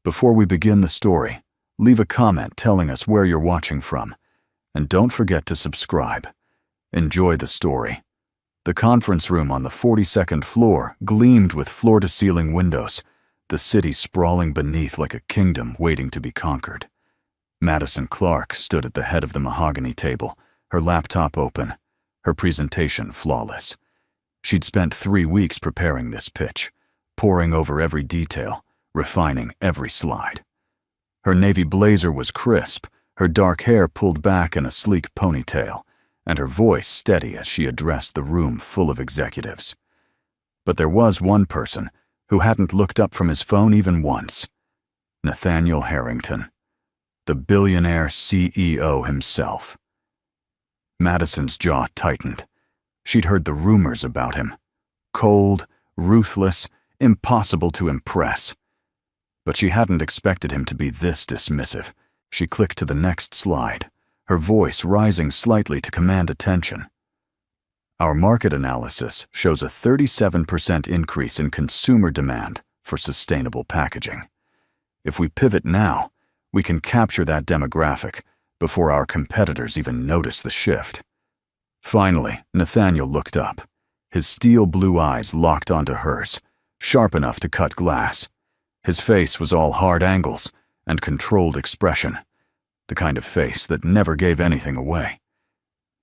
Before we begin the story, leave a comment telling us where you're watching from, and don't forget to subscribe. Enjoy the story. The conference room on the 42nd floor gleamed with floor-to-ceiling windows, the city sprawling beneath like a kingdom waiting to be conquered. Madison Clark stood at the head of the mahogany table, her laptop open, her presentation flawless. She'd spent 3 weeks preparing this pitch, poring over every detail, refining every slide. Her navy blazer was crisp, her dark hair pulled back in a sleek ponytail, and her voice steady as she addressed the room full of executives. But there was one person who hadn't looked up from his phone even once: Nathaniel Harrington, the billionaire CEO himself. Madison's jaw tightened. She'd heard the rumors about him. Cold, ruthless, impossible to impress. But she hadn't expected him to be this dismissive. She clicked to the next slide, her voice rising slightly to command attention. Our market analysis shows a 37% increase in consumer demand for sustainable packaging. If we pivot now, we can capture that demographic before our competitors even notice the shift. Finally, Nathaniel looked up. His steel blue eyes locked onto hers, sharp enough to cut glass. His face was all hard angles and controlled expression, the kind of face that never gave anything away.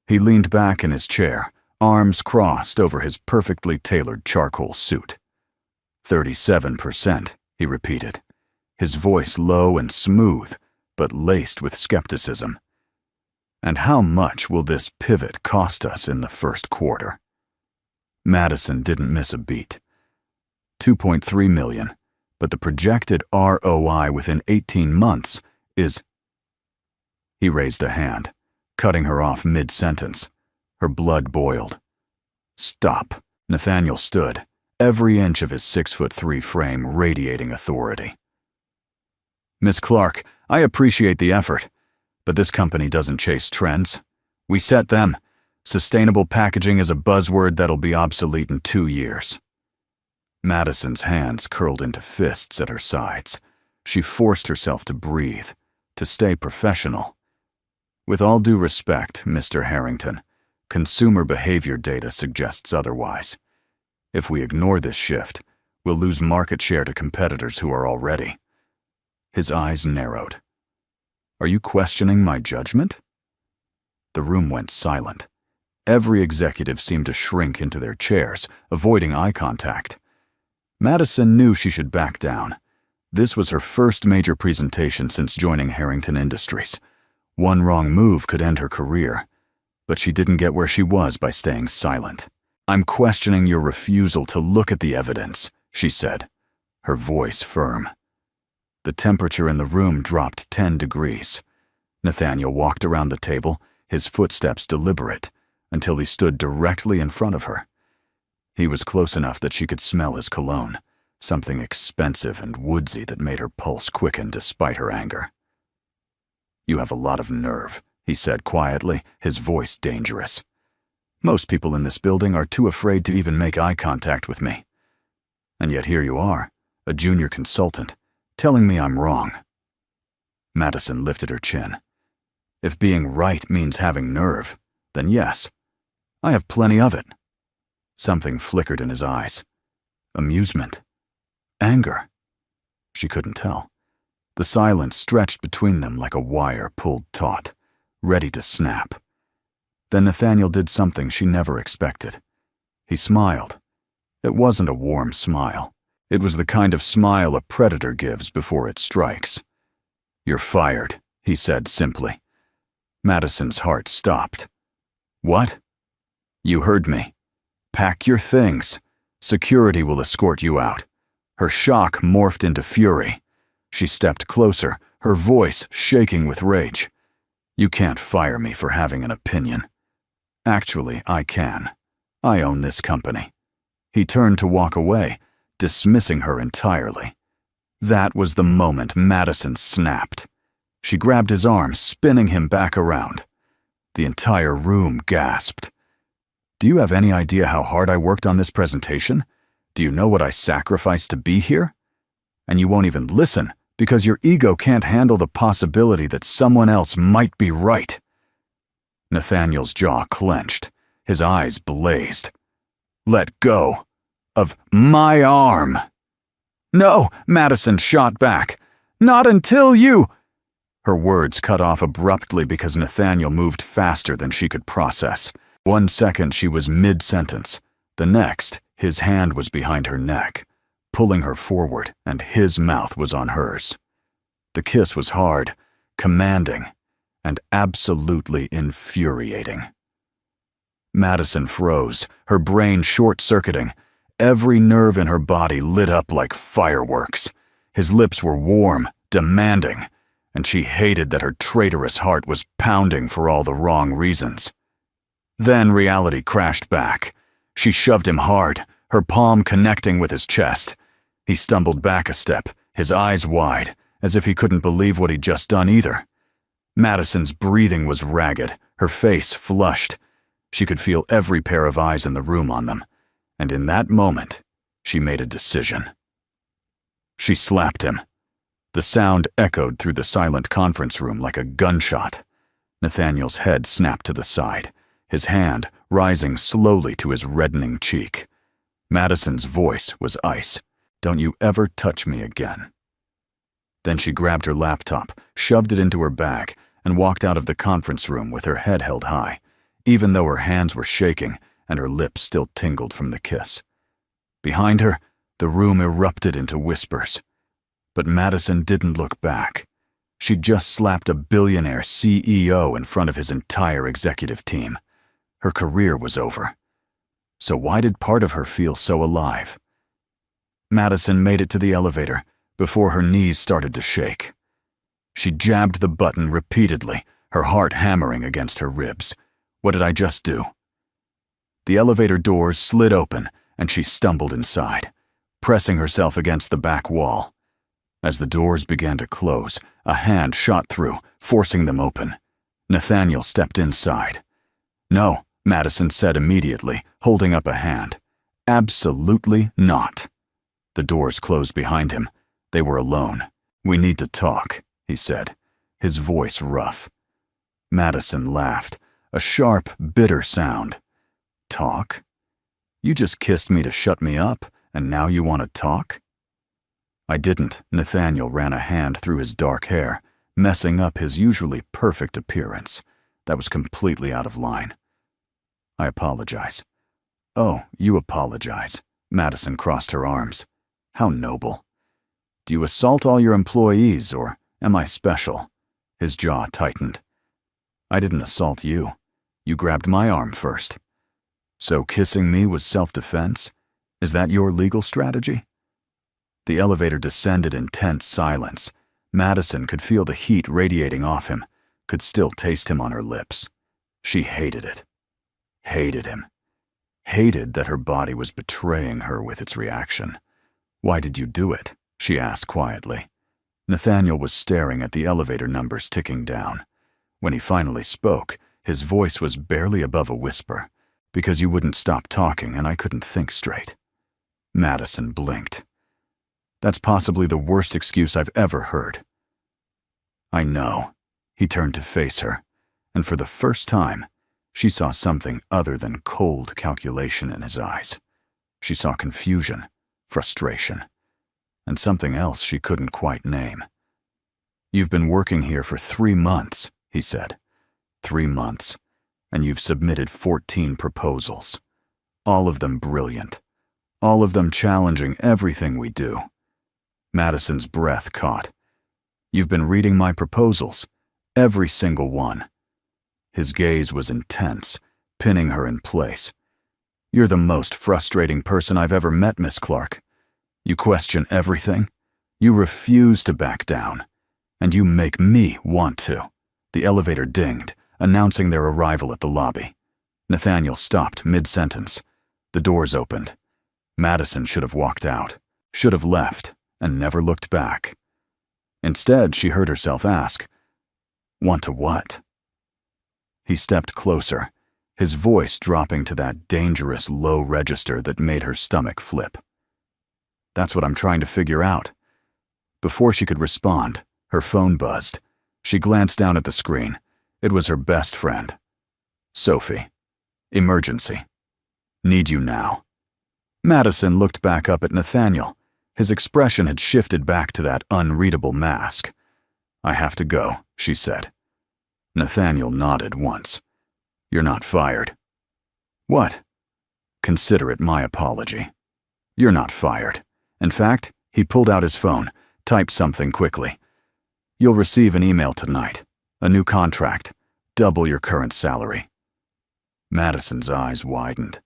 He leaned back in his chair, arms crossed over his perfectly tailored charcoal suit. 37%, he repeated, his voice low and smooth, but laced with skepticism. And how much will this pivot cost us in the first quarter? Madison didn't miss a beat. 2.3 million, but the projected ROI within 18 months is... He raised a hand, cutting her off mid-sentence. Her blood boiled. Stop. Nathaniel stood, every inch of his 6'3" frame radiating authority. Miss Clark, I appreciate the effort, but this company doesn't chase trends. We set them. Sustainable packaging is a buzzword that'll be obsolete in 2 years. Madison's hands curled into fists at her sides. She forced herself to breathe, to stay professional. With all due respect, Mr. Harrington, consumer behavior data suggests otherwise. If we ignore this shift, we'll lose market share to competitors who are already. His eyes narrowed. Are you questioning my judgment? The room went silent. Every executive seemed to shrink into their chairs, avoiding eye contact. Madison knew she should back down. This was her first major presentation since joining Harrington Industries. One wrong move could end her career, but she didn't get where she was by staying silent. I'm questioning your refusal to look at the evidence, she said, her voice firm. The temperature in the room dropped 10 degrees. Nathaniel walked around the table, his footsteps deliberate, until he stood directly in front of her. He was close enough that she could smell his cologne, something expensive and woodsy that made her pulse quicken despite her anger. You have a lot of nerve, he said quietly, his voice dangerous. Most people in this building are too afraid to even make eye contact with me. And yet here you are, a junior consultant, telling me I'm wrong. Madison lifted her chin. If being right means having nerve, then yes, I have plenty of it. Something flickered in his eyes. Amusement. Anger. She couldn't tell. The silence stretched between them like a wire pulled taut, ready to snap. Then Nathaniel did something she never expected. He smiled. It wasn't a warm smile. It was the kind of smile a predator gives before it strikes. You're fired, he said simply. Madison's heart stopped. What? You heard me. Pack your things. Security will escort you out. Her shock morphed into fury. She stepped closer, her voice shaking with rage. You can't fire me for having an opinion. Actually, I can. I own this company. He turned to walk away, dismissing her entirely. That was the moment Madison snapped. She grabbed his arm, spinning him back around. The entire room gasped. Do you have any idea how hard I worked on this presentation? Do you know what I sacrificed to be here? And you won't even listen, Because your ego can't handle the possibility that someone else might be right. Nathaniel's jaw clenched. His eyes blazed. Let go of my arm. No, Madison shot back. Not until you... Her words cut off abruptly because Nathaniel moved faster than she could process. 1 second she was mid-sentence. The next, his hand was behind her neck, pulling her forward, and his mouth was on hers. The kiss was hard, commanding, and absolutely infuriating. Madison froze, her brain short-circuiting. Every nerve in her body lit up like fireworks. His lips were warm, demanding, and she hated that her traitorous heart was pounding for all the wrong reasons. Then reality crashed back. She shoved him hard, her palm connecting with his chest. He stumbled back a step, his eyes wide, as if he couldn't believe what he'd just done either. Madison's breathing was ragged, her face flushed. She could feel every pair of eyes in the room on them, and in that moment, she made a decision. She slapped him. The sound echoed through the silent conference room like a gunshot. Nathaniel's head snapped to the side, his hand rising slowly to his reddening cheek. Madison's voice was ice. Don't you ever touch me again. Then she grabbed her laptop, shoved it into her bag, and walked out of the conference room with her head held high, even though her hands were shaking and her lips still tingled from the kiss. Behind her, the room erupted into whispers. But Madison didn't look back. She'd just slapped a billionaire CEO in front of his entire executive team. Her career was over. So why did part of her feel so alive? Madison made it to the elevator before her knees started to shake. She jabbed the button repeatedly, her heart hammering against her ribs. What did I just do? The elevator doors slid open, and she stumbled inside, pressing herself against the back wall. As the doors began to close, a hand shot through, forcing them open. Nathaniel stepped inside. No, Madison said immediately, holding up a hand. Absolutely not. The doors closed behind him. They were alone. We need to talk, he said, his voice rough. Madison laughed, a sharp, bitter sound. Talk? You just kissed me to shut me up, and now you want to talk? I didn't. Nathaniel ran a hand through his dark hair, messing up his usually perfect appearance. That was completely out of line. I apologize. Oh, you apologize. Madison crossed her arms. How noble. Do you assault all your employees, or am I special? His jaw tightened. I didn't assault you. You grabbed my arm first. So kissing me was self-defense? Is that your legal strategy? The elevator descended in tense silence. Madison could feel the heat radiating off him, could still taste him on her lips. She hated it. Hated him. Hated that her body was betraying her with its reaction. Why did you do it? She asked quietly. Nathaniel was staring at the elevator numbers ticking down. When he finally spoke, his voice was barely above a whisper. Because you wouldn't stop talking and I couldn't think straight. Madison blinked. That's possibly the worst excuse I've ever heard. I know. He turned to face her, and for the first time, she saw something other than cold calculation in his eyes. She saw confusion, frustration, and something else she couldn't quite name. You've been working here for 3 months, he said. 3 months, and you've submitted 14 proposals. All of them brilliant. All of them challenging everything we do. Madison's breath caught. You've been reading my proposals, every single one. His gaze was intense, pinning her in place. You're the most frustrating person I've ever met, Miss Clark. You question everything. You refuse to back down. And you make me want to. The elevator dinged, announcing their arrival at the lobby. Nathaniel stopped mid-sentence. The doors opened. Madison should have walked out, should have left, and never looked back. Instead, she heard herself ask, "Want to what?" He stepped closer, his voice dropping to that dangerous low register that made her stomach flip. That's what I'm trying to figure out. Before she could respond, her phone buzzed. She glanced down at the screen. It was her best friend. Sophie. Emergency. Need you now. Madison looked back up at Nathaniel. His expression had shifted back to that unreadable mask. I have to go, she said. Nathaniel nodded once. You're not fired. What? Consider it my apology. You're not fired. In fact, he pulled out his phone, typed something quickly. You'll receive an email tonight. A new contract. Double your current salary. Madison's eyes widened.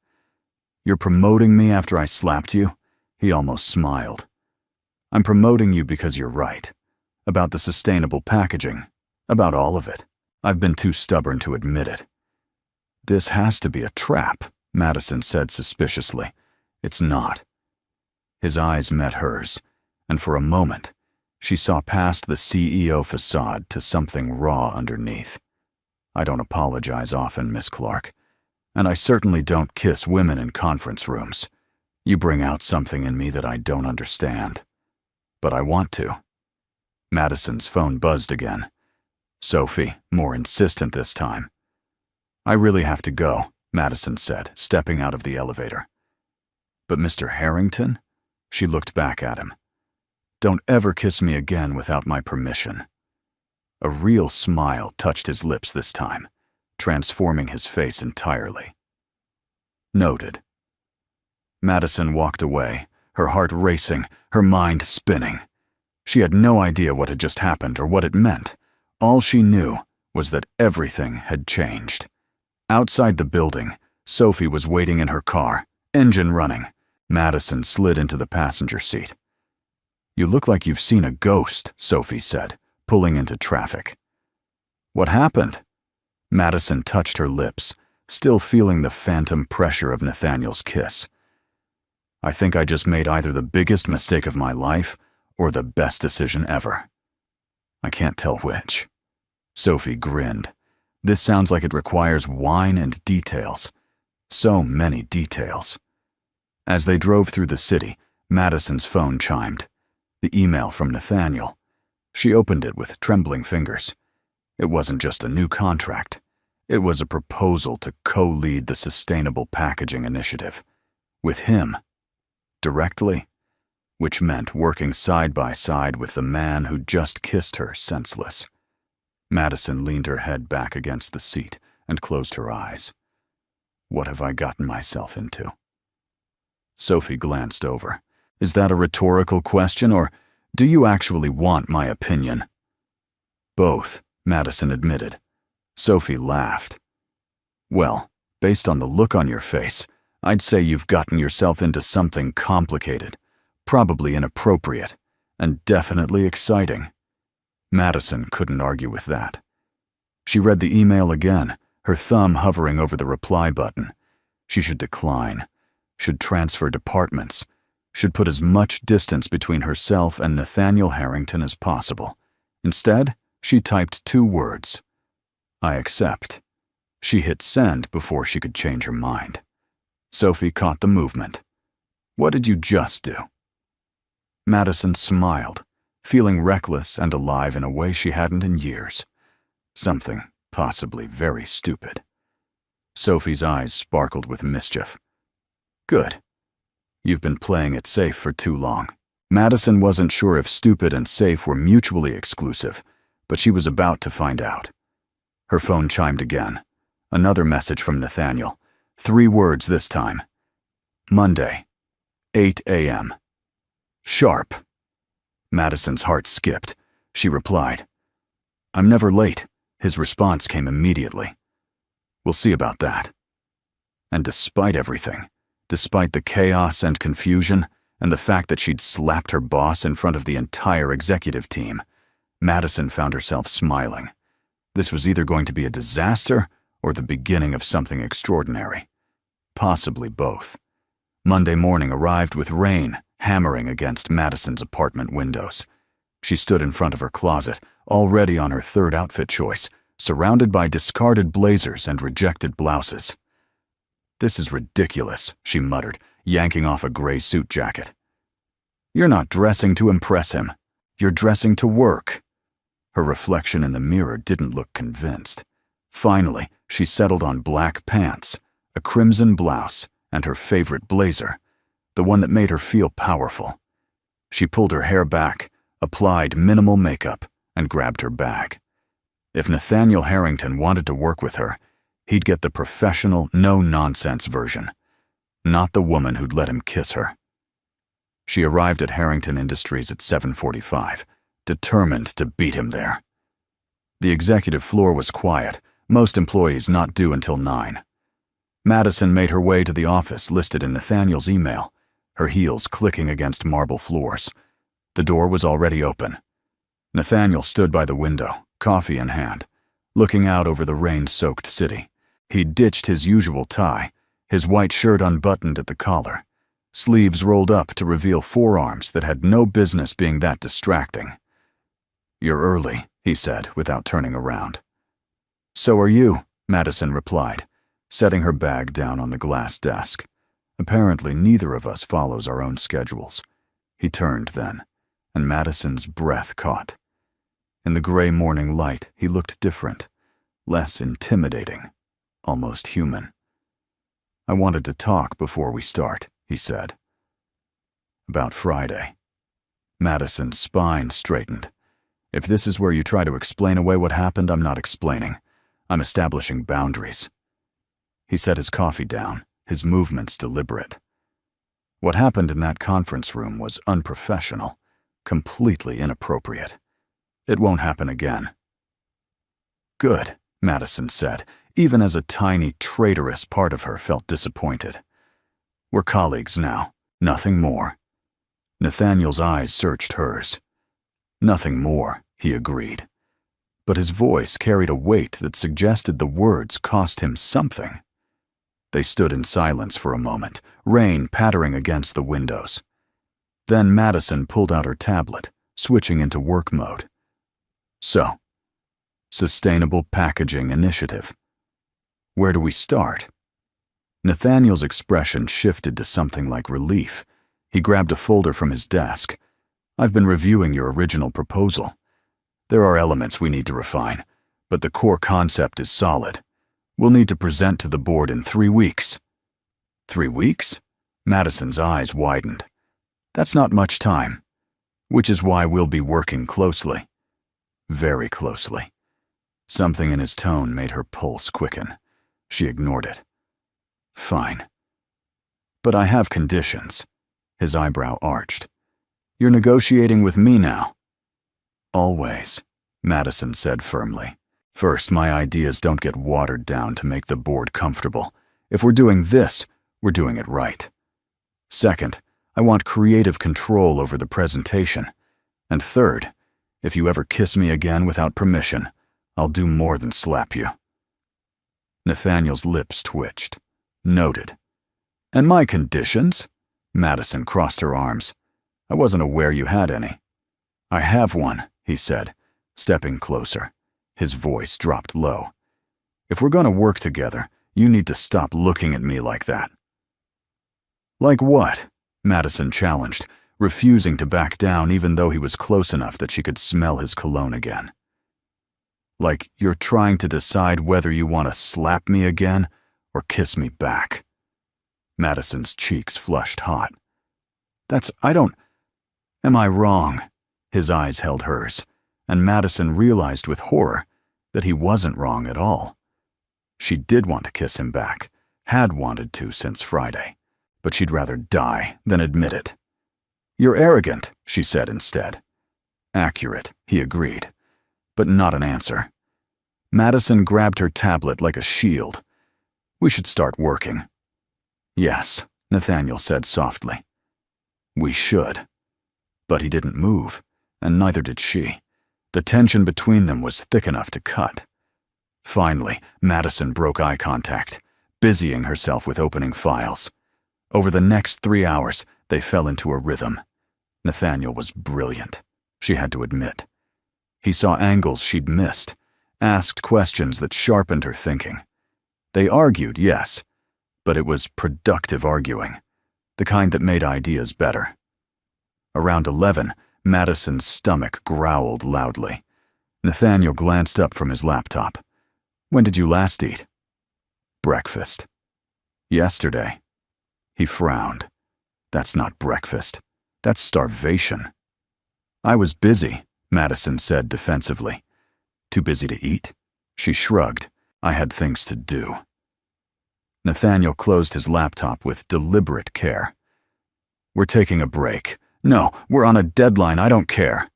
You're promoting me after I slapped you? He almost smiled. I'm promoting you because you're right. About the sustainable packaging. About all of it. I've been too stubborn to admit it. This has to be a trap, Madison said suspiciously. It's not. His eyes met hers, and for a moment, she saw past the CEO facade to something raw underneath. I don't apologize often, Miss Clark, and I certainly don't kiss women in conference rooms. You bring out something in me that I don't understand. But I want to. Madison's phone buzzed again. Sophie, more insistent this time. I really have to go, Madison said, stepping out of the elevator. But Mr. Harrington? She looked back at him. Don't ever kiss me again without my permission. A real smile touched his lips this time, transforming his face entirely. Noted. Madison walked away, her heart racing, her mind spinning. She had no idea what had just happened or what it meant. All she knew was that everything had changed. Outside the building, Sophie was waiting in her car, engine running. Madison slid into the passenger seat. You look like you've seen a ghost, Sophie said, pulling into traffic. What happened? Madison touched her lips, still feeling the phantom pressure of Nathaniel's kiss. I think I just made either the biggest mistake of my life or the best decision ever. I can't tell which. Sophie grinned. This sounds like it requires wine and details. So many details. As they drove through the city, Madison's phone chimed. The email from Nathaniel. She opened it with trembling fingers. It wasn't just a new contract. It was a proposal to co-lead the sustainable packaging initiative. With him. Directly. Which meant working side by side with the man who just kissed her senseless. Madison leaned her head back against the seat and closed her eyes. What have I gotten myself into? Sophie glanced over. Is that a rhetorical question, or do you actually want my opinion? Both, Madison admitted. Sophie laughed. Well, based on the look on your face, I'd say you've gotten yourself into something complicated, probably inappropriate, and definitely exciting. Madison couldn't argue with that. She read the email again, her thumb hovering over the reply button. She should decline, should transfer departments, should put as much distance between herself and Nathaniel Harrington as possible. Instead, she typed 2 words. I accept. She hit send before she could change her mind. Sophie caught the movement. What did you just do? Madison smiled, feeling reckless and alive in a way she hadn't in years. Something possibly very stupid. Sophie's eyes sparkled with mischief. Good. You've been playing it safe for too long. Madison wasn't sure if stupid and safe were mutually exclusive, but she was about to find out. Her phone chimed again. Another message from Nathaniel. 3 words this time. Monday, 8 a.m. Sharp. Madison's heart skipped. She replied. I'm never late. His response came immediately. We'll see about that. And despite everything, despite the chaos and confusion, and the fact that she'd slapped her boss in front of the entire executive team, Madison found herself smiling. This was either going to be a disaster or the beginning of something extraordinary. Possibly both. Monday morning arrived with rain hammering against Madison's apartment windows. She stood in front of her closet, already on her 3rd outfit choice, surrounded by discarded blazers and rejected blouses. This is ridiculous, she muttered, yanking off a gray suit jacket. You're not dressing to impress him. You're dressing to work." Her reflection in the mirror didn't look convinced. Finally, she settled on black pants, a crimson blouse, and her favorite blazer, the one that made her feel powerful. She pulled her hair back, applied minimal makeup, and grabbed her bag. If Nathaniel Harrington wanted to work with her, he'd get the professional, no-nonsense version, not the woman who'd let him kiss her. She arrived at Harrington Industries at 7:45, determined to beat him there. The executive floor was quiet, most employees not due until 9. Madison made her way to the office listed in Nathaniel's email, her heels clicking against marble floors. The door was already open. Nathaniel stood by the window, coffee in hand, looking out over the rain-soaked city. He'd ditched his usual tie, his white shirt unbuttoned at the collar, sleeves rolled up to reveal forearms that had no business being that distracting. "You're early," he said without turning around. "So are you," Madison replied, setting her bag down on the glass desk. "Apparently neither of us follows our own schedules." He turned then, and Madison's breath caught. In the gray morning light, he looked different, less intimidating, almost human. "I wanted to talk before we start," he said. "About Friday." Madison's spine straightened. "If this is where you try to explain away what happened, I'm not explaining. I'm establishing boundaries." He set his coffee down, his movements deliberate. What happened in that conference room was unprofessional, completely inappropriate. It won't happen again. "Good," Madison said, even as a tiny, traitorous part of her felt disappointed. "We're colleagues now, nothing more." Nathaniel's eyes searched hers. "Nothing more," he agreed. But his voice carried a weight that suggested the words cost him something. They stood in silence for a moment, rain pattering against the windows. Then Madison pulled out her tablet, switching into work mode. "So, Sustainable Packaging Initiative. Where do we start?" Nathaniel's expression shifted to something like relief. He grabbed a folder from his desk. "I've been reviewing your original proposal. There are elements we need to refine, but the core concept is solid. We'll need to present to the board in 3 weeks." 3 weeks? Madison's eyes widened. "That's not much time. Which is why we'll be working closely." Very closely. Something in his tone made her pulse quicken. She ignored it. "Fine. But I have conditions." His eyebrow arched. "You're negotiating with me now." "Always," Madison said firmly. "First, my ideas don't get watered down to make the board comfortable. If we're doing this, we're doing it right. Second, I want creative control over the presentation. And third, if you ever kiss me again without permission, I'll do more than slap you." Nathaniel's lips twitched. "Noted." "And my conditions?" Madison crossed her arms. "I wasn't aware you had any." "I have one," he said, stepping closer. His voice dropped low. "If we're going to work together, you need to stop looking at me like that." "Like what?" Madison challenged, refusing to back down even though he was close enough that she could smell his cologne again. "Like you're trying to decide whether you want to slap me again or kiss me back." Madison's cheeks flushed hot. Am I wrong?" His eyes held hers, and Madison realized with horror that he wasn't wrong at all. She did want to kiss him back, had wanted to since Friday, but she'd rather die than admit it. "You're arrogant," she said instead. "Accurate," he agreed, but not an answer. Madison grabbed her tablet like a shield. "We should start working." "Yes," Nathaniel said softly. "We should." But he didn't move, and neither did she. The tension between them was thick enough to cut. Finally, Madison broke eye contact, busying herself with opening files. Over the next 3 hours, they fell into a rhythm. Nathaniel was brilliant, she had to admit. He saw angles she'd missed, asked questions that sharpened her thinking. They argued, yes, but it was productive arguing, the kind that made ideas better. Around 11, Madison's stomach growled loudly. Nathaniel glanced up from his laptop. "When did you last eat?" "Breakfast." "Yesterday." He frowned. "That's not breakfast. That's starvation." "I was busy," Madison said defensively. "Too busy to eat?" She shrugged. "I had things to do." Nathaniel closed his laptop with deliberate care. "We're taking a break. No, we're on a deadline, I don't care."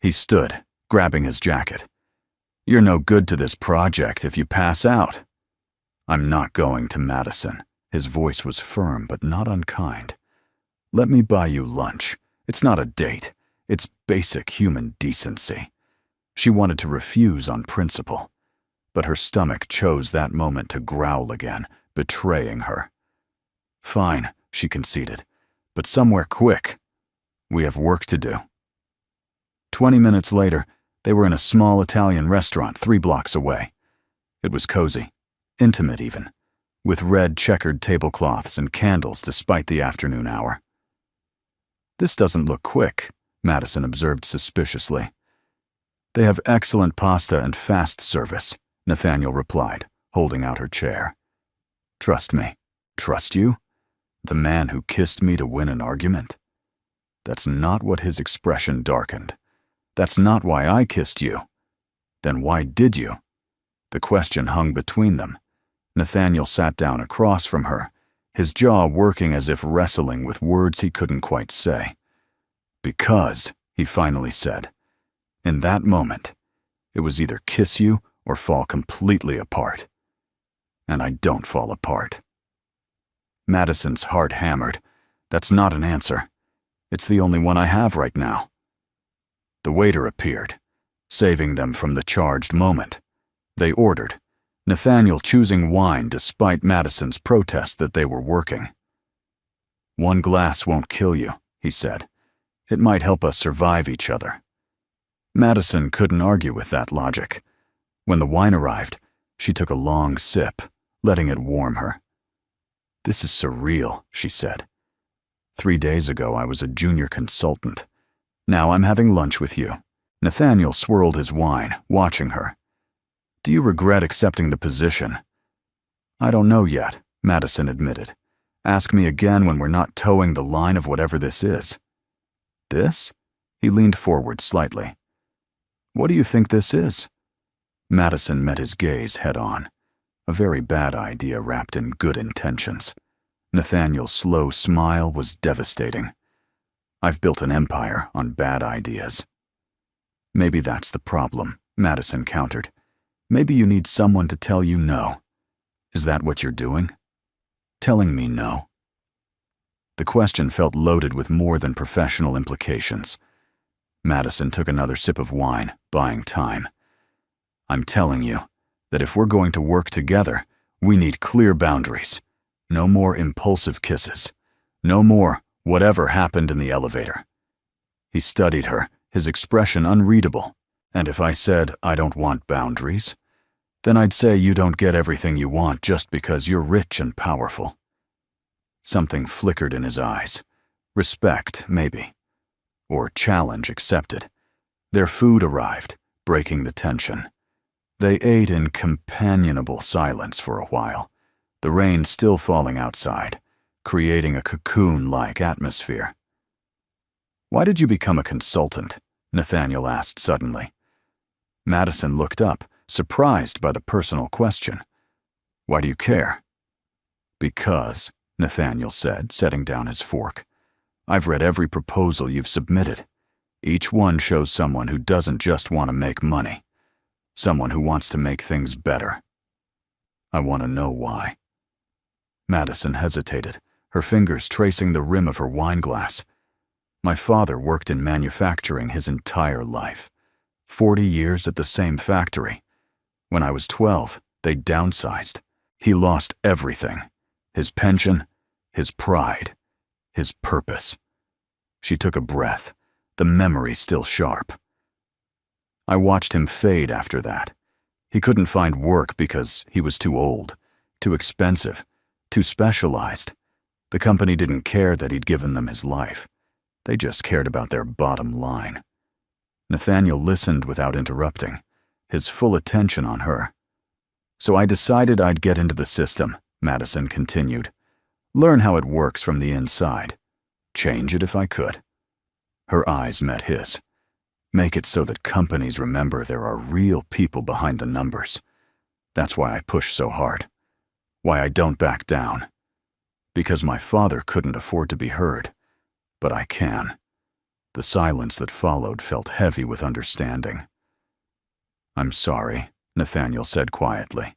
He stood, grabbing his jacket. "You're no good to this project if you pass out." "I'm not going to Madison." His voice was firm but not unkind. "Let me buy you lunch. It's not a date. It's basic human decency." She wanted to refuse on principle, but her stomach chose that moment to growl again, betraying her. "Fine," she conceded, "but somewhere quick. We have work to do." 20 minutes later, they were in a small Italian restaurant 3 blocks away. It was cozy, intimate even, with red checkered tablecloths and candles despite the afternoon hour. "This doesn't look quick," Madison observed suspiciously. "They have excellent pasta and fast service," Nathaniel replied, holding out her chair. "Trust me." "Trust you? The man who kissed me to win an argument?" That's not what his expression darkened. "That's not why I kissed you." "Then why did you?" The question hung between them. Nathaniel sat down across from her, his jaw working as if wrestling with words he couldn't quite say. "Because," he finally said. "In that moment, it was either kiss you or fall completely apart. And I don't fall apart." Madison's heart hammered. "That's not an answer. It's the only one I have right now." The waiter appeared, saving them from the charged moment. They ordered, Nathaniel choosing wine despite Madison's protest that they were working. "1 glass won't kill you," he said. "It might help us survive each other." Madison couldn't argue with that logic. When the wine arrived, she took a long sip, letting it warm her. "This is surreal," she said. 3 days ago, I was a junior consultant. Now I'm having lunch with you." Nathaniel swirled his wine, watching her. "Do you regret accepting the position?" "I don't know yet," Madison admitted. "Ask me again when we're not towing the line of whatever this is." "This?" He leaned forward slightly. "What do you think this is?" Madison met his gaze head-on. A very bad idea wrapped in good intentions. Nathaniel's slow smile was devastating. "I've built an empire on bad ideas." "Maybe that's the problem," Madison countered. "Maybe you need someone to tell you no. Is that what you're doing? Telling me no?" The question felt loaded with more than professional implications. Madison took another sip of wine, buying time. "I'm telling you that if we're going to work together, we need clear boundaries. No more impulsive kisses. No more whatever happened in the elevator." He studied her, his expression unreadable. "And if I said I don't want boundaries, then I'd say you don't get everything you want just because you're rich and powerful." Something flickered in his eyes. Respect, maybe. Or challenge accepted. Their food arrived, breaking the tension. They ate in companionable silence for a while, the rain still falling outside, creating a cocoon-like atmosphere. "Why did you become a consultant?" Nathaniel asked suddenly. Madison looked up, surprised by the personal question. "Why do you care?" "Because," Nathaniel said, setting down his fork, "I've read every proposal you've submitted. Each one shows someone who doesn't just want to make money. Someone who wants to make things better. I want to know why." Madison hesitated, her fingers tracing the rim of her wine glass. "My father worked in manufacturing his entire life. 40 years at the same factory. When I was 12, they downsized. He lost everything. His pension, his pride, his purpose." She took a breath, the memory still sharp. "I watched him fade after that. He couldn't find work because he was too old, too expensive, too specialized. The company didn't care that he'd given them his life. They just cared about their bottom line. Nathaniel listened without interrupting, his full attention on her. So I decided I'd get into the system, Madison continued. Learn how it works from the inside. Change it if I could. Her eyes met his. Make it so that companies remember there are real people behind the numbers. That's why I push so hard. Why I don't back down. Because my father couldn't afford to be heard. But I can. The silence that followed felt heavy with understanding. I'm sorry, Nathaniel said quietly.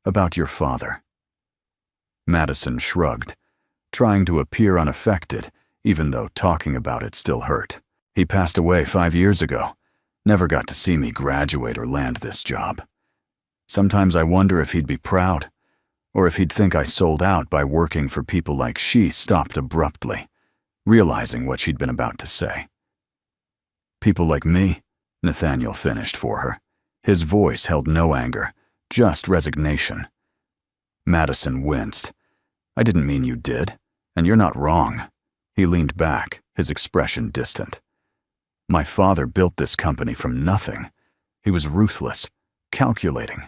About your father. Madison shrugged, trying to appear unaffected, even though talking about it still hurt. He passed away 5 years ago. Never got to see me graduate or land this job. Sometimes I wonder if he'd be proud, or if he'd think I sold out by working for people like she stopped abruptly, realizing what she'd been about to say. People like me, Nathaniel finished for her. His voice held no anger, just resignation. Madison winced. I didn't mean you did, and you're not wrong. He leaned back, his expression distant. My father built this company from nothing. He was ruthless, calculating,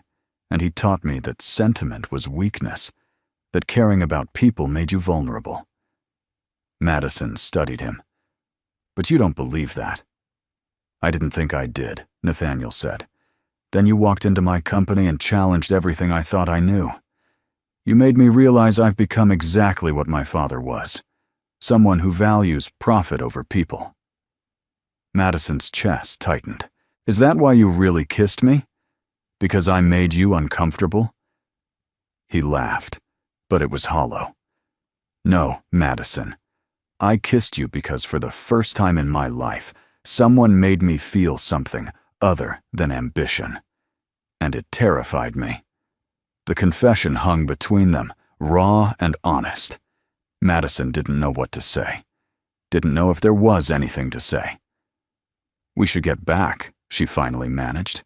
and he taught me that sentiment was weakness, that caring about people made you vulnerable. Madison studied him. But you don't believe that. I didn't think I did, Nathaniel said. Then you walked into my company and challenged everything I thought I knew. You made me realize I've become exactly what my father was, someone who values profit over people. Madison's chest tightened. Is that why you really kissed me? Because I made you uncomfortable? He laughed, but it was hollow. No, Madison. I kissed you because for the first time in my life, someone made me feel something other than ambition. And it terrified me. The confession hung between them, raw and honest. Madison didn't know what to say. Didn't know if there was anything to say. We should get back, she finally managed.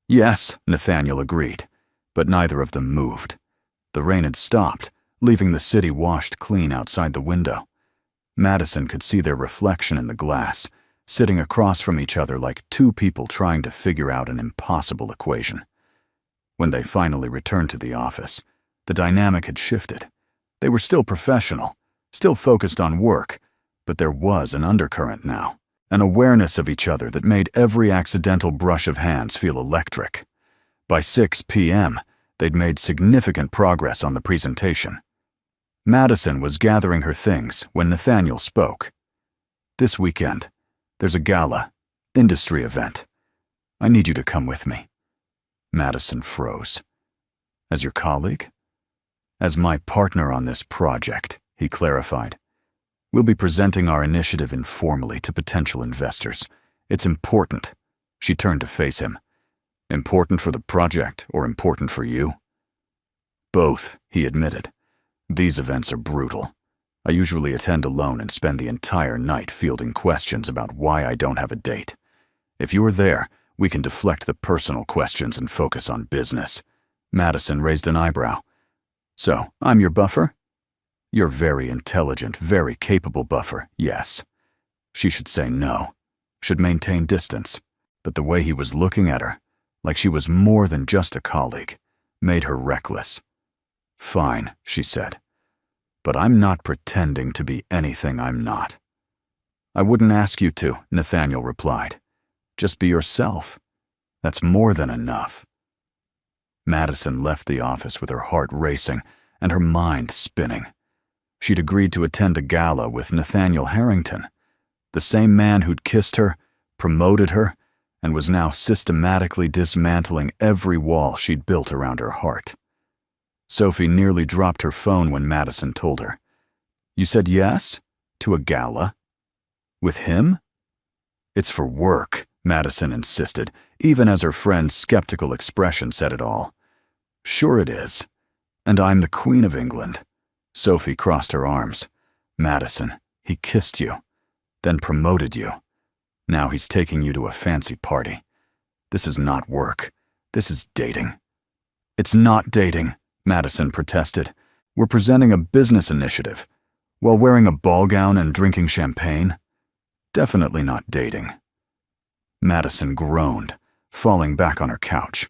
Yes, Nathaniel agreed, but neither of them moved. The rain had stopped, leaving the city washed clean outside the window. Madison could see their reflection in the glass, sitting across from each other like two people trying to figure out an impossible equation. When they finally returned to the office, the dynamic had shifted. They were still professional, still focused on work, but there was an undercurrent now, an awareness of each other that made every accidental brush of hands feel electric. By 6 p.m., they'd made significant progress on the presentation. Madison was gathering her things when Nathaniel spoke. This weekend, there's a gala, industry event. I need you to come with me. Madison froze. As your colleague? As my partner on this project, he clarified. We'll be presenting our initiative informally to potential investors. It's important. She turned to face him. Important for the project or important for you? Both, he admitted. These events are brutal. I usually attend alone and spend the entire night fielding questions about why I don't have a date. If you are there, we can deflect the personal questions and focus on business. Madison raised an eyebrow. So, I'm your buffer? You're very intelligent, very capable buffer, yes. She should say no, should maintain distance. But the way he was looking at her, like she was more than just a colleague, made her reckless. Fine, she said. But I'm not pretending to be anything I'm not. I wouldn't ask you to, Nathaniel replied. Just be yourself. That's more than enough. Madison left the office with her heart racing and her mind spinning. She'd agreed to attend a gala with Nathaniel Harrington, the same man who'd kissed her, promoted her, and was now systematically dismantling every wall she'd built around her heart. Sophie nearly dropped her phone when Madison told her. You said yes? To a gala? With him? It's for work, Madison insisted, even as her friend's skeptical expression said it all. Sure it is. And I'm the Queen of England. Sophie crossed her arms. Madison, he kissed you, then promoted you. Now he's taking you to a fancy party. This is not work. This is dating. It's not dating, Madison protested. We're presenting a business initiative, while wearing a ball gown and drinking champagne. Definitely not dating. Madison groaned, falling back on her couch.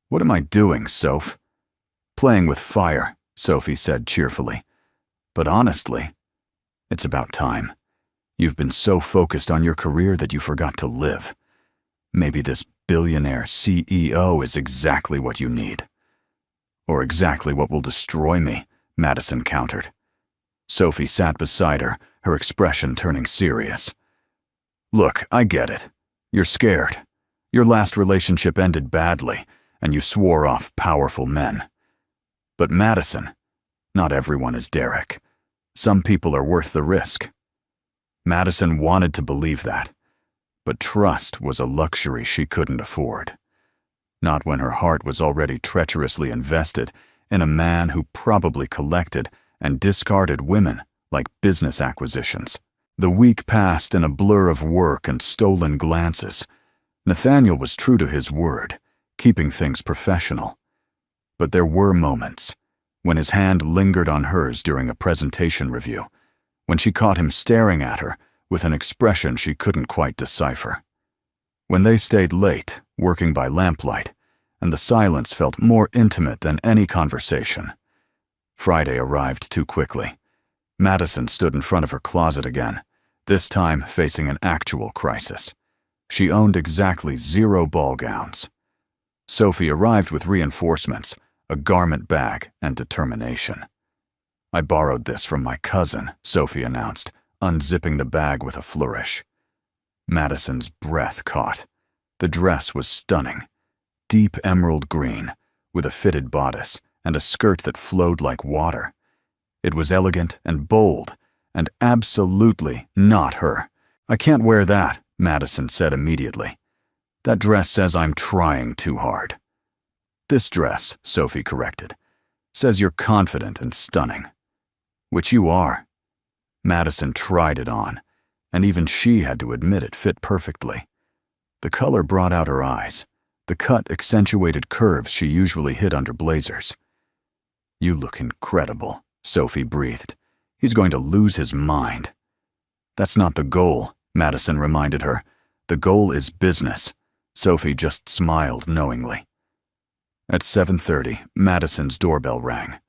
What am I doing, Soph? Playing with fire, Sophie said cheerfully. But honestly, it's about time. You've been so focused on your career that you forgot to live. Maybe this billionaire CEO is exactly what you need. Or exactly what will destroy me, Madison countered. Sophie sat beside her, her expression turning serious. Look, I get it. You're scared. Your last relationship ended badly, and you swore off powerful men. But Madison, not everyone is Derek. Some people are worth the risk. Madison wanted to believe that, but trust was a luxury she couldn't afford. Not when her heart was already treacherously invested in a man who probably collected and discarded women like business acquisitions. The week passed in a blur of work and stolen glances. Nathaniel was true to his word, keeping things professional. But there were moments when his hand lingered on hers during a presentation review, when she caught him staring at her with an expression she couldn't quite decipher. When they stayed late, working by lamplight, and the silence felt more intimate than any conversation. Friday arrived too quickly. Madison stood in front of her closet again, this time facing an actual crisis. She owned exactly 0 ball gowns. Sophie arrived with reinforcements, a garment bag, and determination. I borrowed this from my cousin, Sophie announced, unzipping the bag with a flourish. Madison's breath caught. The dress was stunning. Deep emerald green, with a fitted bodice and a skirt that flowed like water. It was elegant and bold, and absolutely not her. I can't wear that, Madison said immediately. That dress says I'm trying too hard. This dress, Sophie corrected, says you're confident and stunning. Which you are. Madison tried it on, and even she had to admit it fit perfectly. The color brought out her eyes. The cut accentuated curves she usually hid under blazers. You look incredible, Sophie breathed. He's going to lose his mind. That's not the goal, Madison reminded her. The goal is business. Sophie just smiled knowingly. At 7:30, Madison's doorbell rang.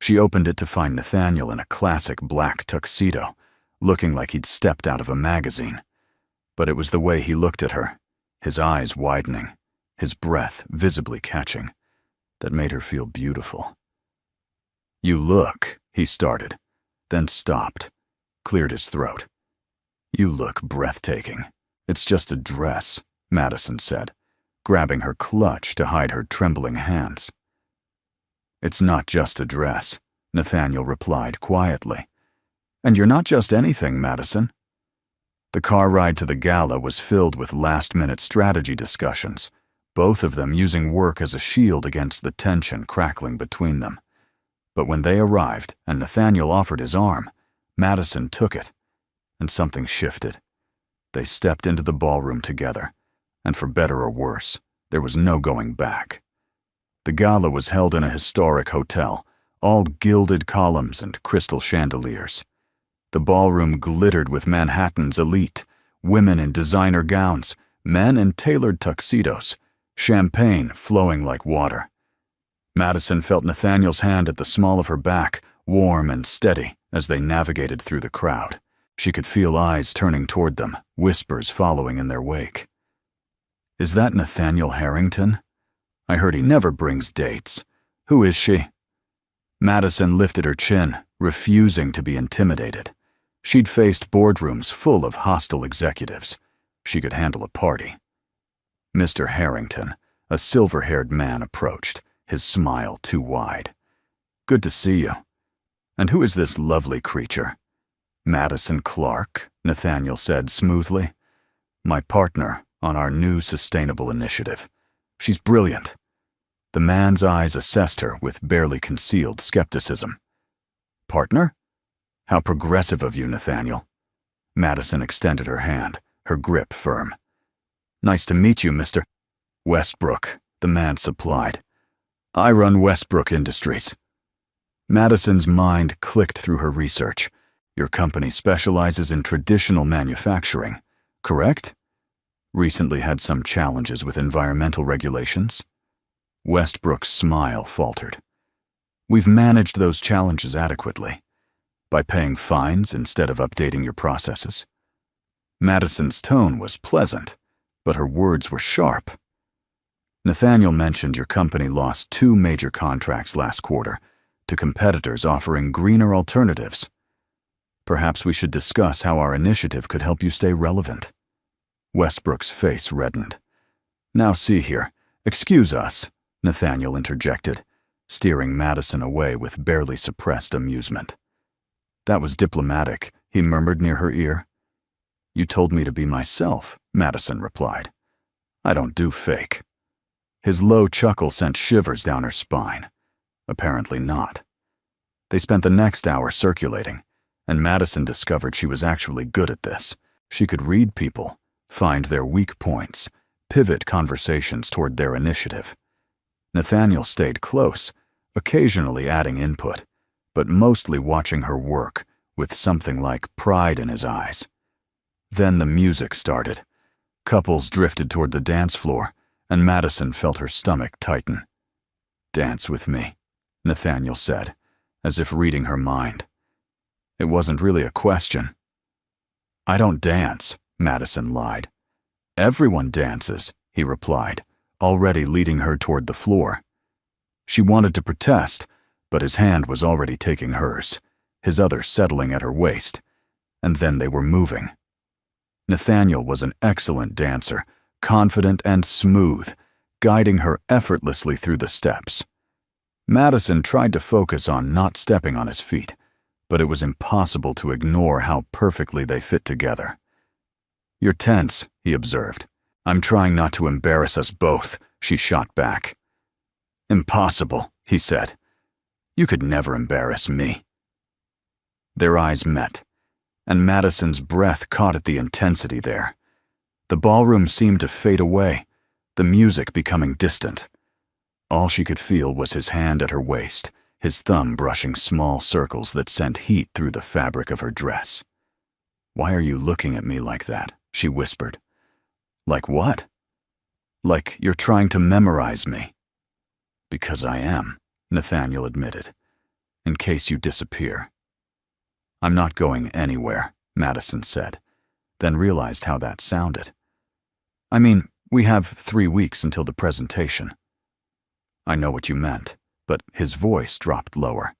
She opened it to find Nathaniel in a classic black tuxedo, looking like he'd stepped out of a magazine. But it was the way he looked at her, his eyes widening, his breath visibly catching, that made her feel beautiful. You look, he started, then stopped, cleared his throat. You look breathtaking. It's just a dress, Madison said, grabbing her clutch to hide her trembling hands. It's not just a dress, Nathaniel replied quietly. And you're not just anything, Madison. The car ride to the gala was filled with last-minute strategy discussions, both of them using work as a shield against the tension crackling between them. But when they arrived and Nathaniel offered his arm, Madison took it, and something shifted. They stepped into the ballroom together, and for better or worse, there was no going back. The gala was held in a historic hotel, all gilded columns and crystal chandeliers. The ballroom glittered with Manhattan's elite, women in designer gowns, men in tailored tuxedos, champagne flowing like water. Madison felt Nathaniel's hand at the small of her back, warm and steady, as they navigated through the crowd. She could feel eyes turning toward them, whispers following in their wake. Is that Nathaniel Harrington? I heard he never brings dates. Who is she? Madison lifted her chin, refusing to be intimidated. She'd faced boardrooms full of hostile executives. She could handle a party. Mr. Harrington, a silver-haired man, approached, his smile too wide. Good to see you. And who is this lovely creature? Madison Clark, Nathaniel said smoothly. My partner on our new sustainable initiative. She's brilliant. The man's eyes assessed her with barely concealed skepticism. Partner? How progressive of you, Nathaniel. Madison extended her hand, her grip firm. Nice to meet you, Mr. Westbrook, the man supplied. I run Westbrook Industries. Madison's mind clicked through her research. Your company specializes in traditional manufacturing, correct? Recently had some challenges with environmental regulations? Westbrook's smile faltered. We've managed those challenges adequately, by paying fines instead of updating your processes. Madison's tone was pleasant, but her words were sharp. Nathaniel mentioned your company lost 2 major contracts last quarter to competitors offering greener alternatives. Perhaps we should discuss how our initiative could help you stay relevant. Westbrook's face reddened. Now see here, excuse us, Nathaniel interjected, steering Madison away with barely suppressed amusement. That was diplomatic, he murmured near her ear. You told me to be myself, Madison replied. I don't do fake. His low chuckle sent shivers down her spine. Apparently not. They spent the next hour circulating, and Madison discovered she was actually good at this. She could read people, find their weak points, pivot conversations toward their initiative. Nathaniel stayed close, occasionally adding input, but mostly watching her work with something like pride in his eyes. Then the music started. Couples drifted toward the dance floor, and Madison felt her stomach tighten. Dance with me, Nathaniel said, as if reading her mind. It wasn't really a question. I don't dance, Madison lied. Everyone dances, he replied, already leading her toward the floor. She wanted to protest, but his hand was already taking hers, his other settling at her waist, and then they were moving. Nathaniel was an excellent dancer, confident and smooth, guiding her effortlessly through the steps. Madison tried to focus on not stepping on his feet, but it was impossible to ignore how perfectly they fit together. You're tense, he observed. I'm trying not to embarrass us both, she shot back. Impossible, he said. You could never embarrass me. Their eyes met, and Madison's breath caught at the intensity there. The ballroom seemed to fade away, the music becoming distant. All she could feel was his hand at her waist, his thumb brushing small circles that sent heat through the fabric of her dress. Why are you looking at me like that? She whispered. Like what? Like you're trying to memorize me. Because I am, Nathaniel admitted, in case you disappear. I'm not going anywhere, Madison said, then realized how that sounded. I mean, we have 3 weeks until the presentation. I know what you meant, but his voice dropped lower.